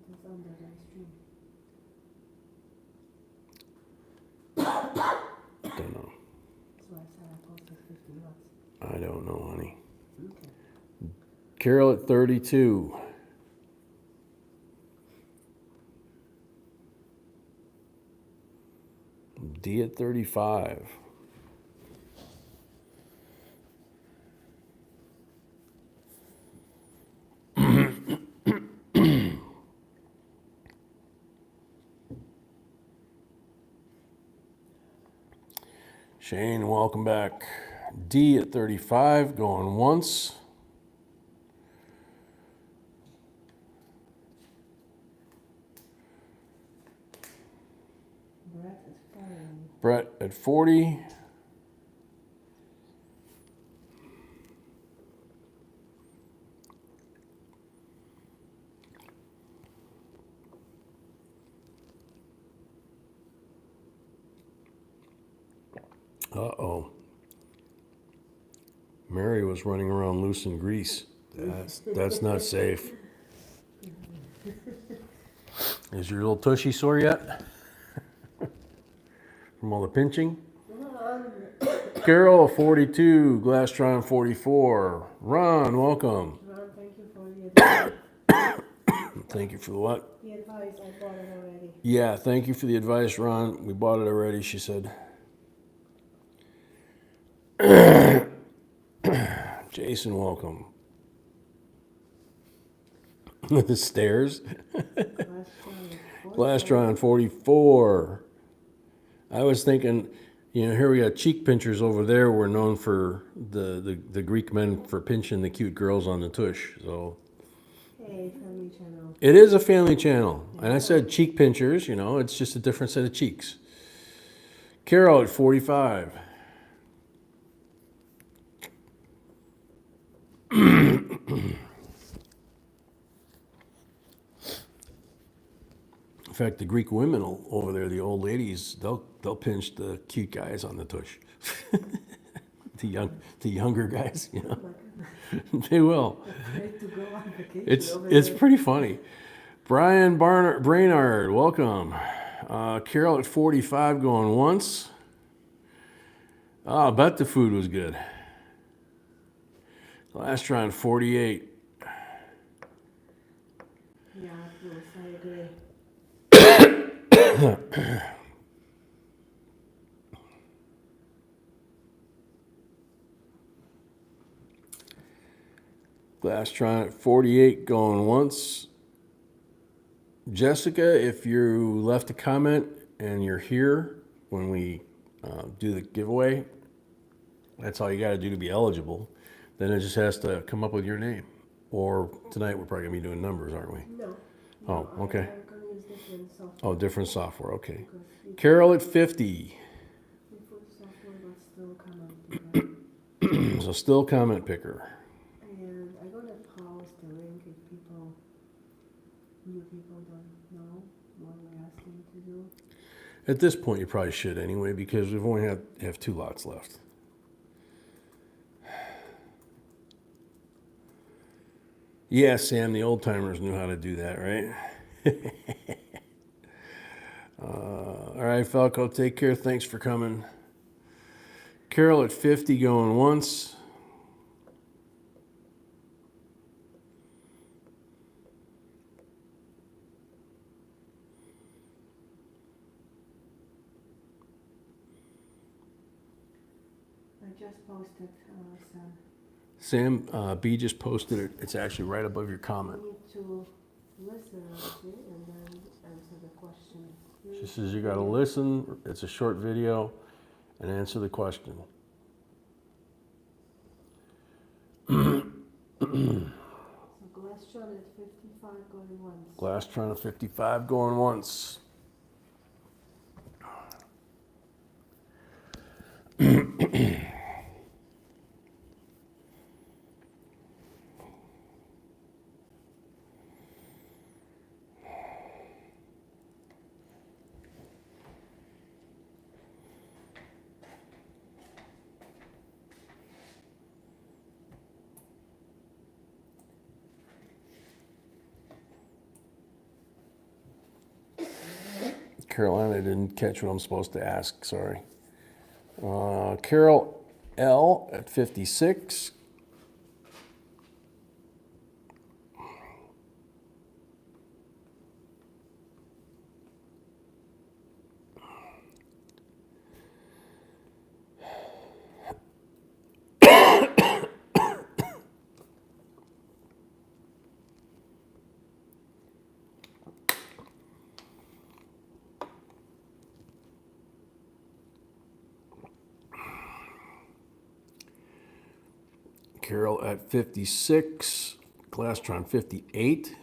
it's on the live stream? Don't know. So I said I posted 15 months. I don't know, honey. Okay. Carol at 32. D at 35. Shane, welcome back. D at 35, going once. Brett at 40. Uh-oh. Mary was running around loose in grease. That's not safe. Is your little tushy sore yet? From all the pinching? Carol, 42. Glastron, 44. Ron, welcome. Ron, thank you for the advice. Thank you for the what? The advice, I bought it already. Yeah, thank you for the advice, Ron. We bought it already, she said. Jason, welcome. The stairs. Glastron 44. I was thinking, here we got cheek pinchers over there. We're known for the Greek men for pinching the cute girls on the tush. So hey, family channel. it is a family channel. And I said cheek pinchers, it's just a different set of cheeks. Carol at 45. In fact, the Greek women over there, the old ladies, they'll pinch the cute guys on the tush. the younger guys, they will. Afraid to go on vacation It's pretty funny. Brian Brainard, welcome. Carol at 45 going once. I bet the food was good. Last round 48. Yeah, yes, I agree. Glastron at 48 going once. Jessica, if you left a comment and you're here when we do the giveaway, that's all you got to do to be eligible. Then it just has to come up with your name. Or tonight we're probably going to be doing numbers, aren't we? No. Oh, okay. I'm going to use different software. Oh, different software, okay. Carol at 50. We put software, but still comment picker. So still comment picker. And I'm going to pause the link if new people don't know what we're asking to do. At this point, you probably should anyway, because we've only have 2 lots left. Yeah, Sam, the old timers knew how to do that, right? All right, Falco, take care. Thanks for coming. Carol at 50 going once. I just posted some. Sam, B just posted it. It's actually right above your comment. You need to listen actually and then answer the question. She says you got to listen. It's a short video and answer the question. So Glastron at 55 going once. Glastron at 55 going once. Carolina, I didn't catch what I'm supposed to ask, sorry. Carol L at 56. Carol at 56. Glastron 58.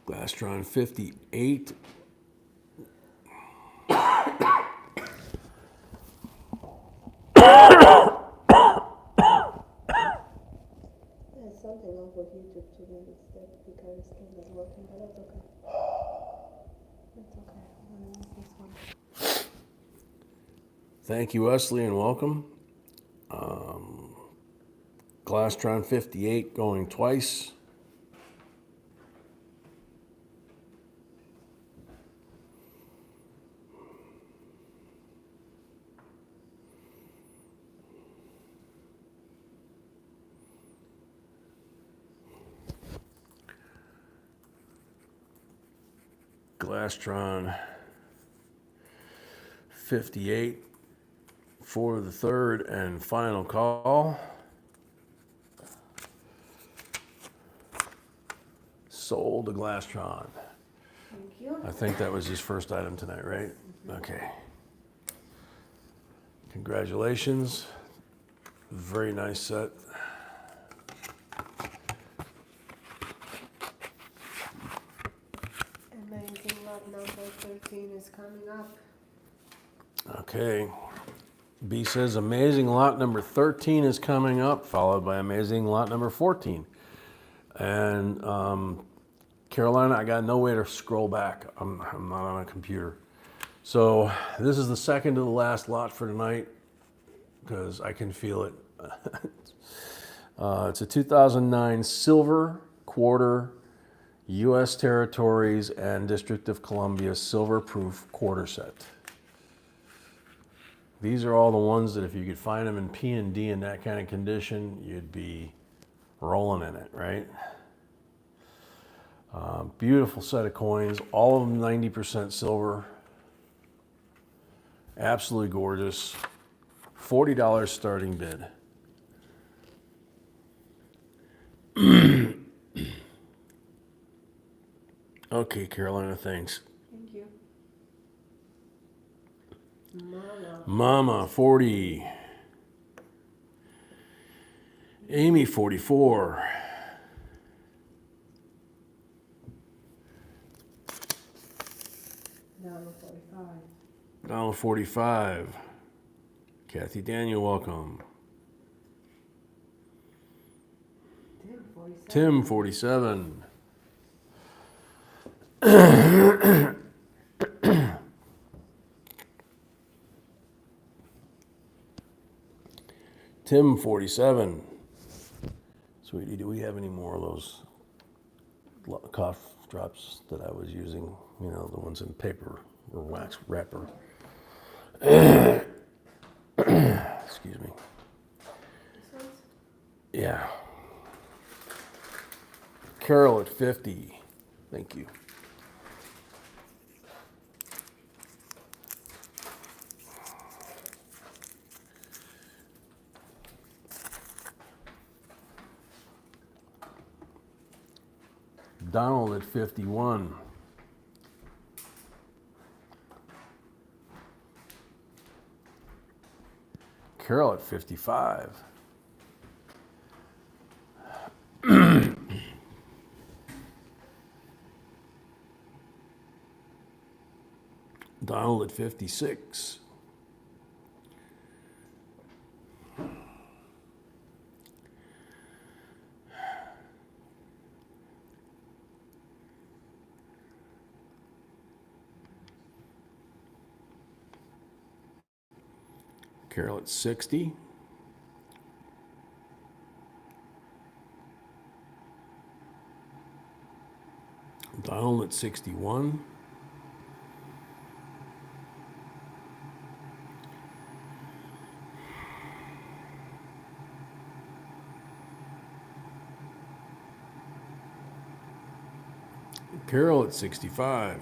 Glastron 58. There's something wrong with YouTube today. It's that because the camera is working, but that's okay. That's okay. I'm gonna use this one. Thank you, Wesley, and welcome. Glastron 58 going twice. Glastron 58 for the third and final call. Sold a Glastron. Thank you. I think that was his first item tonight, right? Okay. Congratulations. Very nice set. Amazing lot number 13 is coming up. Okay. B says amazing lot number 13 is coming up, followed by amazing lot number 14. And Carolina, I got no way to scroll back. I'm not on a computer. So this is the second to the last lot for tonight because I can feel it. It's a 2009 silver quarter U.S. Territories and District of Columbia silver proof quarter set. These are all the ones that if you could find them in P&D in that kind of condition, you'd be rolling in it, right? Beautiful set of coins, all of them 90% silver. Absolutely gorgeous. $40 starting bid. Okay, Carolina, thanks. Thank you. Mama. Mama, 40. Amy, 44. Donald 45. Donald, 45. Kathy Daniel, welcome. Tim 47. Tim, 47. Tim, 47. Sweetie, do we have any more of those cough drops that I was using? You know, the ones in paper or wax wrapper. Excuse me. This one's Yeah. Carol at 50. Thank you. Donald at 51. Carol at 55. Donald at 56. Carol at 60. Donald at 61. Carol at 65.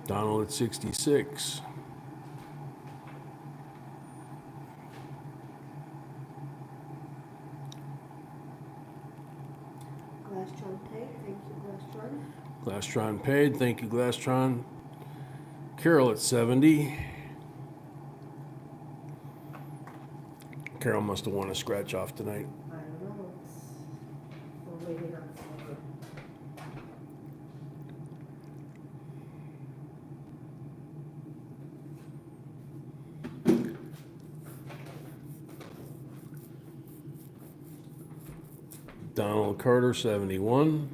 Donald at 66. Glastron paid. Thank you, Glastron. Glastron paid. Thank you, Glastron. Carol at 70. Carol must have won a scratch off tonight. I don't know. We're waiting on something. Donald Carter, 71.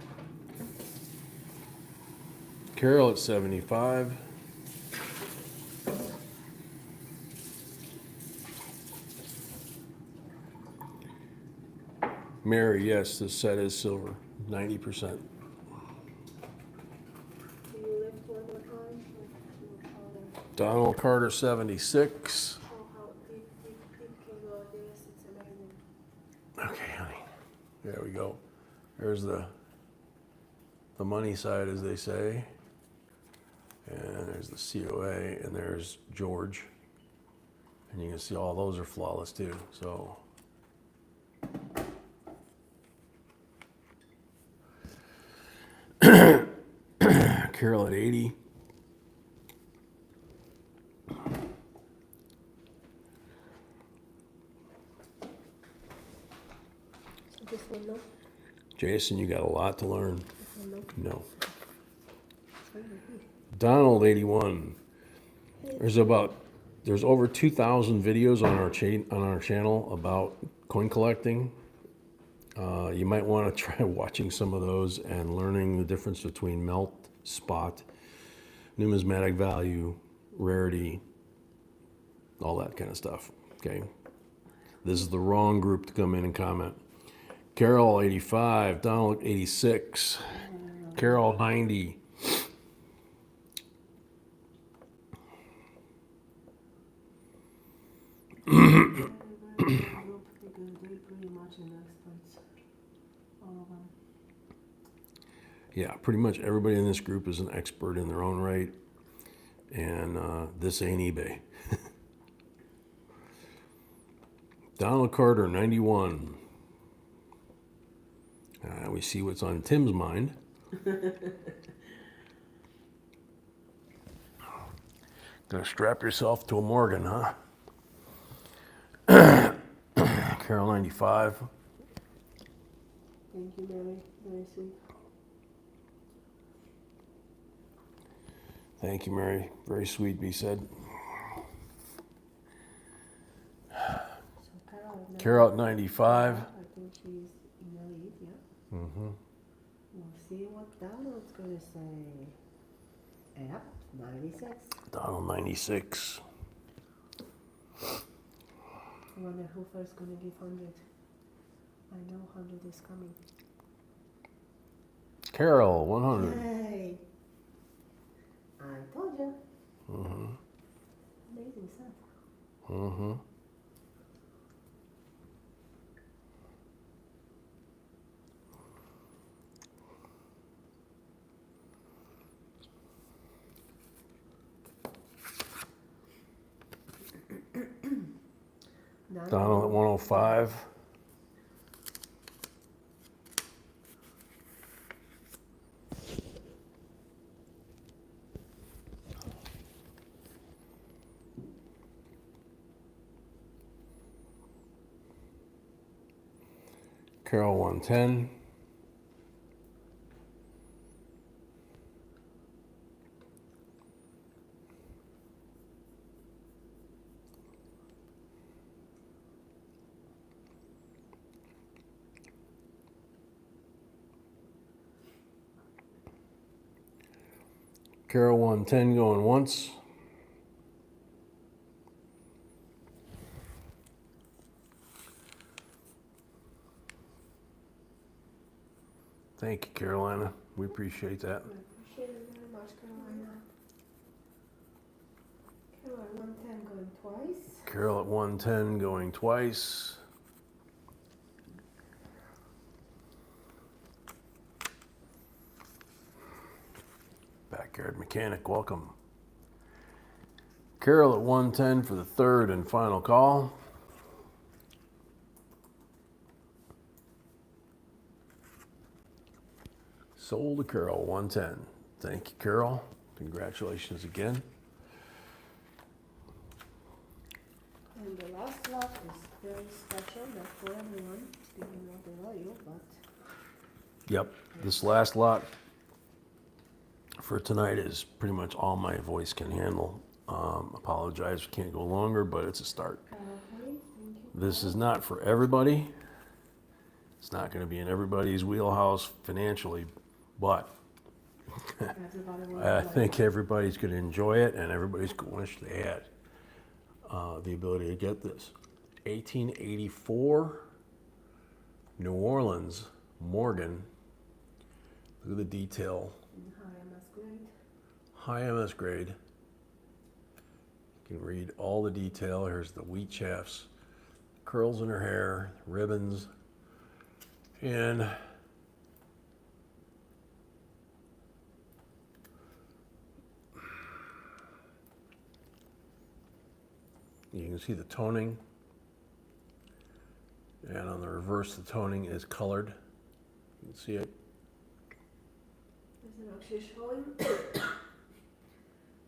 Carol at 75. Mary, yes, this set is silver, 90%. Do you lift one more time? Donald Carter, 76. Oh, how deep can go this? It's amazing. Okay, honey. There we go. There's the money side, as they say. And there's the COA, and there's George. And you can see all those are flawless too. So Carol at 80. So this one, no? Jason, you got a lot to learn. This one, no? No. It's fine with me. Donald 81. There's over 2,000 videos on our channel about coin collecting. You might want to try watching some of those and learning the difference between melt, spot, numismatic value, rarity, all that kind of stuff. Okay. This is the wrong group to come in and comment. Carol 85, Donald 86, Carol 90. Yeah, pretty much everybody in this group is an expert in their own right, and this ain't eBay. Donald Carter, 91. We see what's on Tim's mind. Gonna strap yourself to a Morgan, huh? Carol, 95. Thank you, Mary. Very sweet. Thank you, Mary. Very sweet, be said. So Carol at 95. I think she's in the lead, yeah. Mm-hmm. We'll see what Donald's gonna say. Yep, 96. Donald, 96. I wonder who first gonna give 100. I know 100 is coming. Carol, 100. Hey! I told you. Mm-hmm. Amazing stuff. Mm-hmm. Donald at 105. Carol 110. Carol 110 going once. Thank you, Carolina. We appreciate that. I appreciate it very much, Carolina. Carol at 110 going twice. Carol at 110 going twice. Backyard mechanic, welcome. Carol at 110 for the third and final call. Sold to Carol, 110. Thank you, Carol. Congratulations again. And the last lot is very special, not for everyone, speaking of the value, but Yep, this last lot for tonight is pretty much all my voice can handle. Apologize, we can't go longer, but it's a start. okay, thank you. This is not for everybody. It's not going to be in everybody's wheelhouse financially, but Everybody will I like think everybody's going to enjoy it, and everybody's going to wish they had the ability to get this. 1884, New Orleans, Morgan. Look at the detail. high MS grade. High MS grade. You can read all the detail. Here's the wheat shafts, curls in her hair, ribbons, and you can see the toning. And on the reverse, the toning is colored. You can see it. Is it actually showing?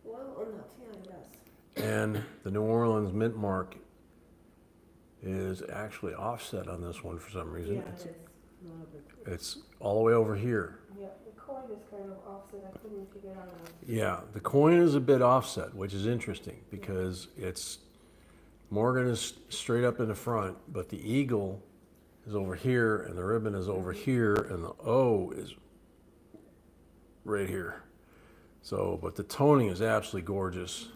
Well, or not? Yeah, it does. And the New Orleans mint mark is actually offset on this one for some reason. Yeah, it is. A little bit. It's all the way over here. Yeah, the coin is kind of offset. I couldn't figure out what. Yeah, the coin is a bit offset, which is interesting because it's Morgan is straight up in the front, but the eagle is over here and the ribbon is over here and the O is right here. So, but the toning is absolutely gorgeous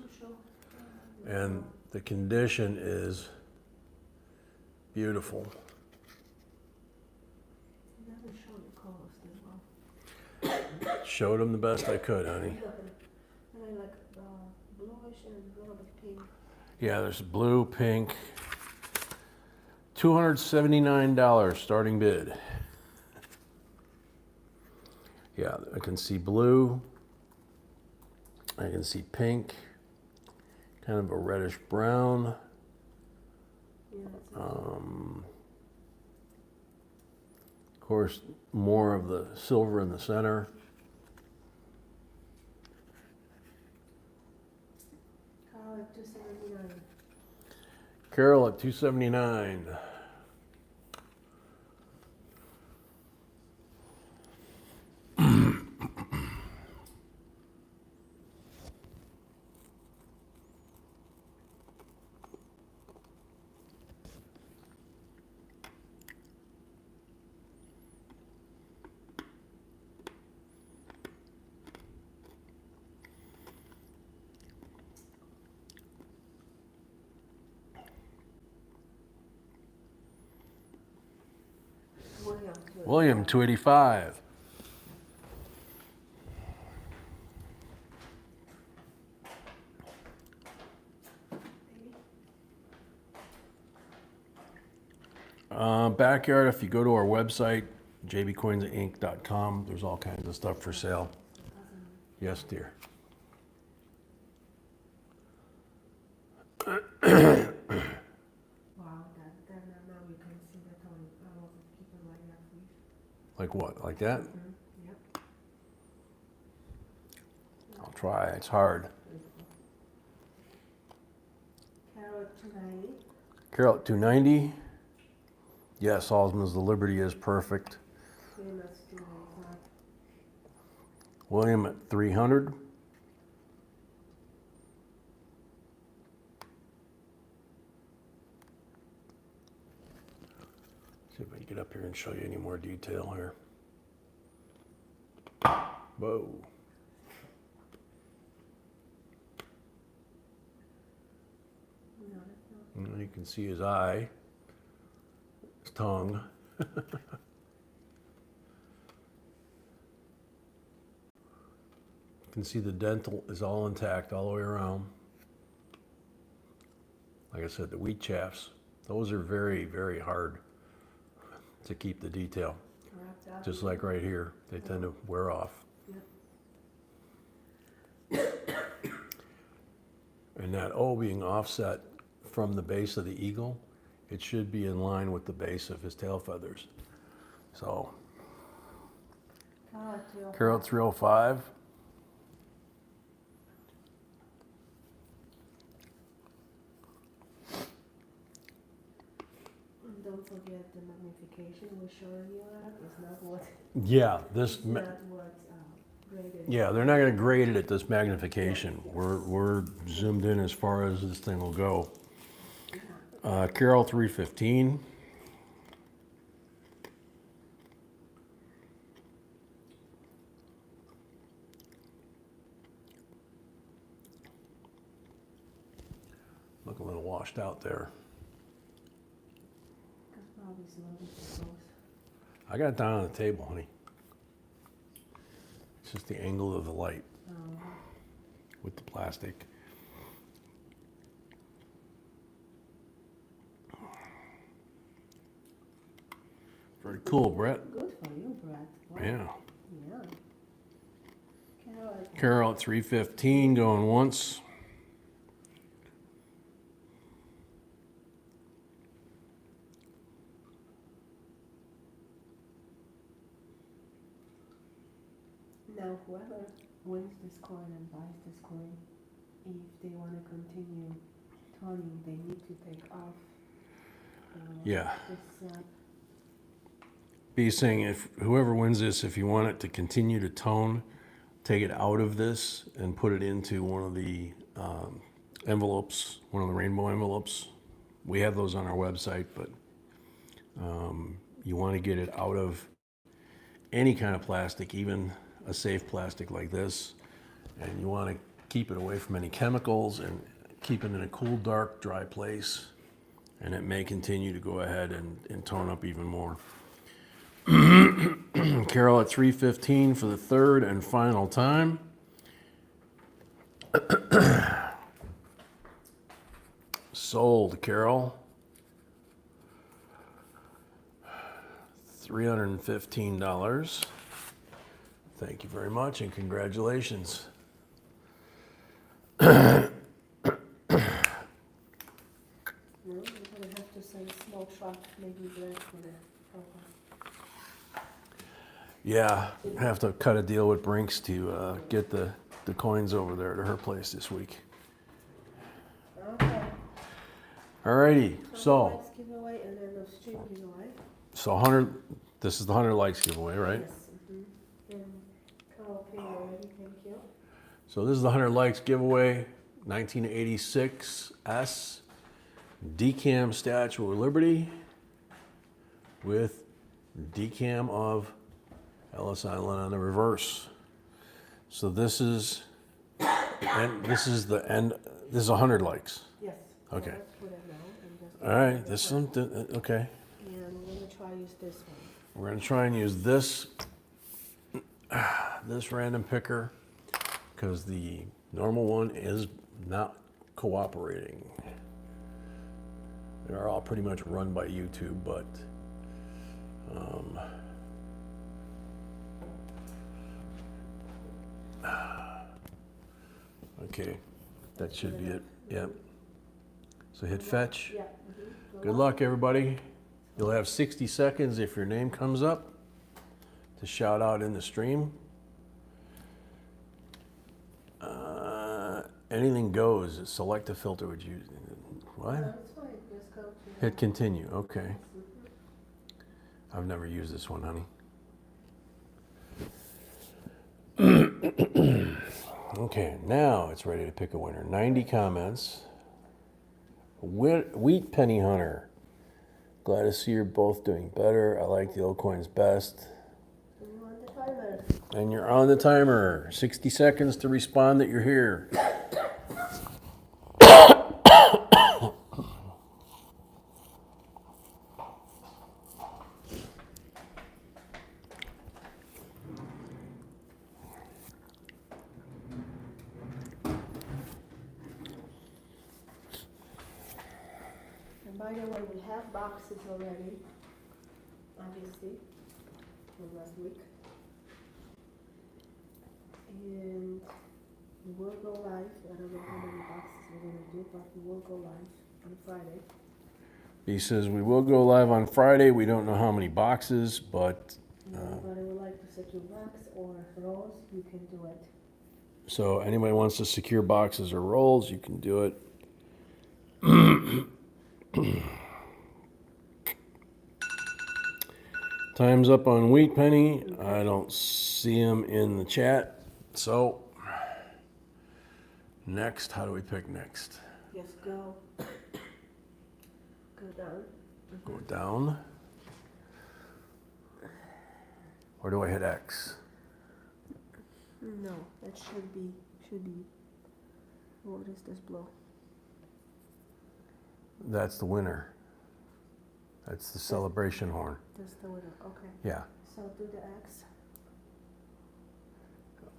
and the condition is beautiful. It doesn't show the colors as well. Showed them the best I could, honey. And I like bluish and a little bit pink. Yeah, there's blue, pink, $279 starting bid. Yeah, I can see blue, I can see pink, kind of a reddish brown. Yeah, it's Of course, more of the silver in the center. Carl at 279. Carol at 279. William, 285. Backyard, if you go to our website, jbcoinsinc.com, there's all kinds of stuff for sale. Yes, dear. Wow, that now you can see the tone. I will keep it like that, please. Like what? Like that? Yep. I'll try. It's hard. Carol at 290. Carol at 290. Yes, Osmond's The Liberty is perfect. Same as 295. William at 300. See if I can get up here and show you any more detail here. Whoa. No, that's not. You can see his eye, his tongue. can see the dental is all intact all the way around. Like I said, the wheat shafts, those are very, very hard to keep the detail. Just like right here, they tend to wear off. And that O being offset from the base of the eagle, it should be in line with the base of his tail feathers. So, Carol at 305. Don't forget the magnification we're showing you at is not what, Yeah, this. it's not what's graded. Yeah, they're not going to grade it at this magnification. We're zoomed in as far as this thing will go. Carol 315. Look a little washed out there. That's probably slowly close. I got it down on the table, honey. It's just the angle of the light with the plastic. Very cool, Brett. Good for you, Brett. Wow. Yeah. Yeah. Carol, Carol at 315 going once. now whoever wins this coin and buys this coin, if they want to continue toning, they need to take off Yeah. this Be saying if whoever wins this, if you want it to continue to tone, take it out of this and put it into one of the envelopes, one of the rainbow envelopes. We have those on our website, but you want to get it out of any kind of plastic, even a safe plastic like this, and you want to keep it away from any chemicals and keep it in a cool, dark, dry place, and it may continue to go ahead and tone up even more. Carol at 315 for the third and final time. Sold, Carol. $315. Thank you very much and congratulations. No, you're gonna have to say small truck, maybe black for the purple. Yeah, have to cut a deal with Brinks to get the coins over there to her place this week. Okay. Alrighty, so Likes giveaway and then the stream giveaway. 100. This is the 100 likes giveaway, right? Yes. And Carol paid already, thank you. So this is the 100 likes giveaway, 1986 S decam Statue of Liberty with decam of Ellis Island on the reverse. So this is, and this is the end. This is 100 likes. Yes. Okay. Let's put it now and just. All right. This one. Okay. And we're gonna try use this one. We're gonna try and use this this random picker because the normal one is not cooperating. They're all pretty much run by YouTube, but okay, that should be it. Yep. So hit fetch. Yeah. Good luck, everybody. You'll have 60 seconds if your name comes up to shout out in the stream. Anything goes. Select a filter. Would you? What? That's fine, just go to. Hit continue. Okay. I've never used this one, honey. Okay, now it's ready to pick a winner. 90 comments. Wheat Penny Hunter. Glad to see you're both doing better. I like the old coins best. You want the timer? And you're on the timer. 60 seconds to respond that you're here. And by the way, we have boxes already, obviously, from last week. And we will go live. I don't know how many boxes we're gonna do, but we will go live on Friday. He says we will go live on Friday. We don't know how many boxes, but Anybody would like to secure box or rolls, you can do it. so anybody wants to secure boxes or rolls, you can do it. Time's up on Wheat Penny. I don't see him in the chat. So next, how do we pick next? Just go. Go down. Go down. Or do I hit X? No, that should be, what is this blow? That's the winner. That's the celebration horn. That's the winner, okay. Yeah. So do the X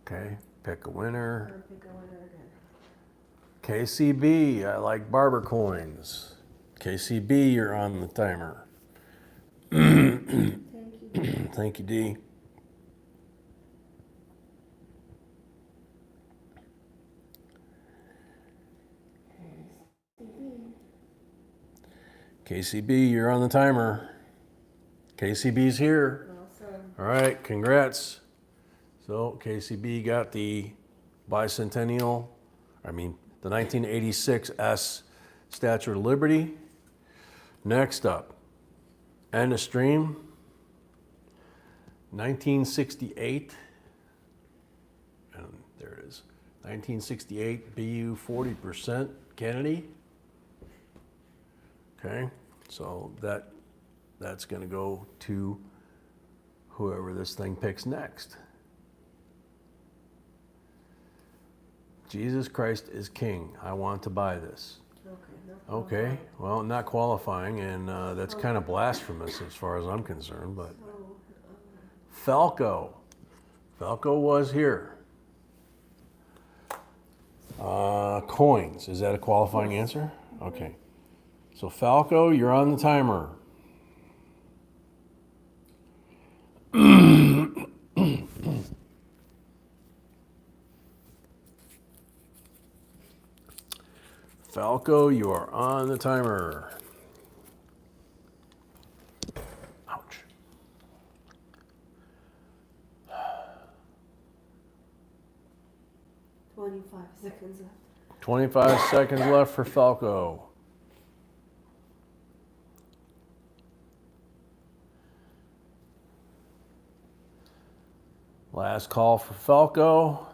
Okay. Pick a winner. and pick a winner again. KCB, I like barber coins. KCB, you're on the timer. Thank you. Thank you, D. KCB, you're on the timer. KCB's here. Awesome. All right, congrats. So KCB got the bicentennial, the 1986 S Statue of Liberty. Next up, end of stream, 1968, and there it is, 1968 BU 40% Kennedy. Okay, so that's gonna go to whoever this thing picks next. Jesus Christ is King. I want to buy this. Okay, well, not qualifying, and that's kind of blasphemous as far as I'm concerned, but Falco. Falco was here. Coins, is that a qualifying answer? Okay. So Falco, you're on the timer. Falco, you are on the timer. Ouch. Seconds left. 25 seconds left for Falco. Last call for Falco.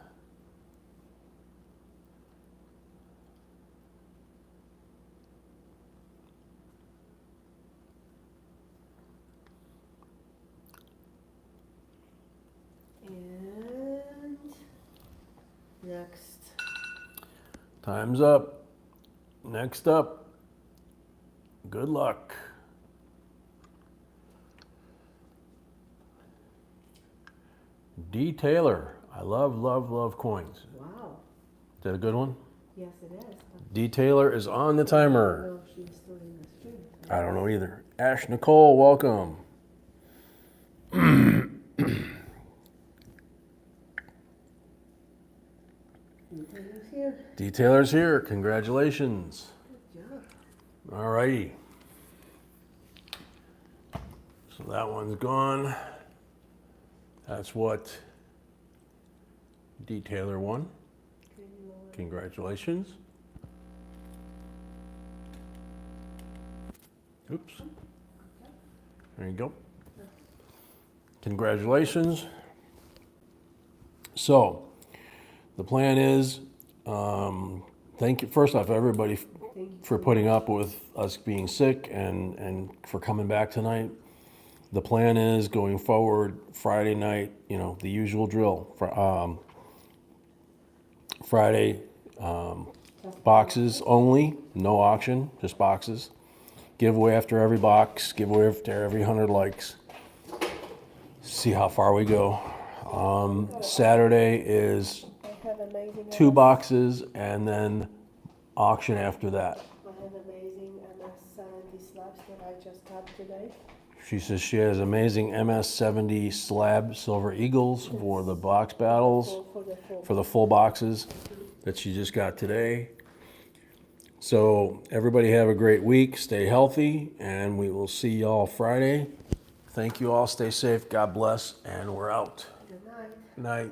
And next. Time's up. Next up, good luck. D. Taylor. I love, love, love coins. Wow. Is that a good one? Yes, it is. D. Taylor is on the I don't timer. know if she's still in the stream. I don't know either. Ash Nicole, welcome. Taylor's here. D. Taylor's here. Congratulations. Good job. All righty. So that one's gone. That's what D. Taylor won. Can you lower it? Congratulations. Oops. There you go. Congratulations. So, the plan is, thank you, first off, everybody Thank you for putting up with us being sick and for coming back tonight. The plan is going forward Friday night, the usual drill. Friday, boxes only, no auction, just boxes. Giveaway after every box, giveaway after every 100 likes. See how far we go. Saturday is I have amazing 2 boxes and then auction after that. I have amazing MS slabs that I just got today. She says she has amazing MS-70 slab Silver Eagles for the box battles, for the full boxes that she just got today. So everybody have a great week. Stay healthy, and we will see y'all Friday. Thank you all. Stay safe. God bless, and we're out. Good night. Good night.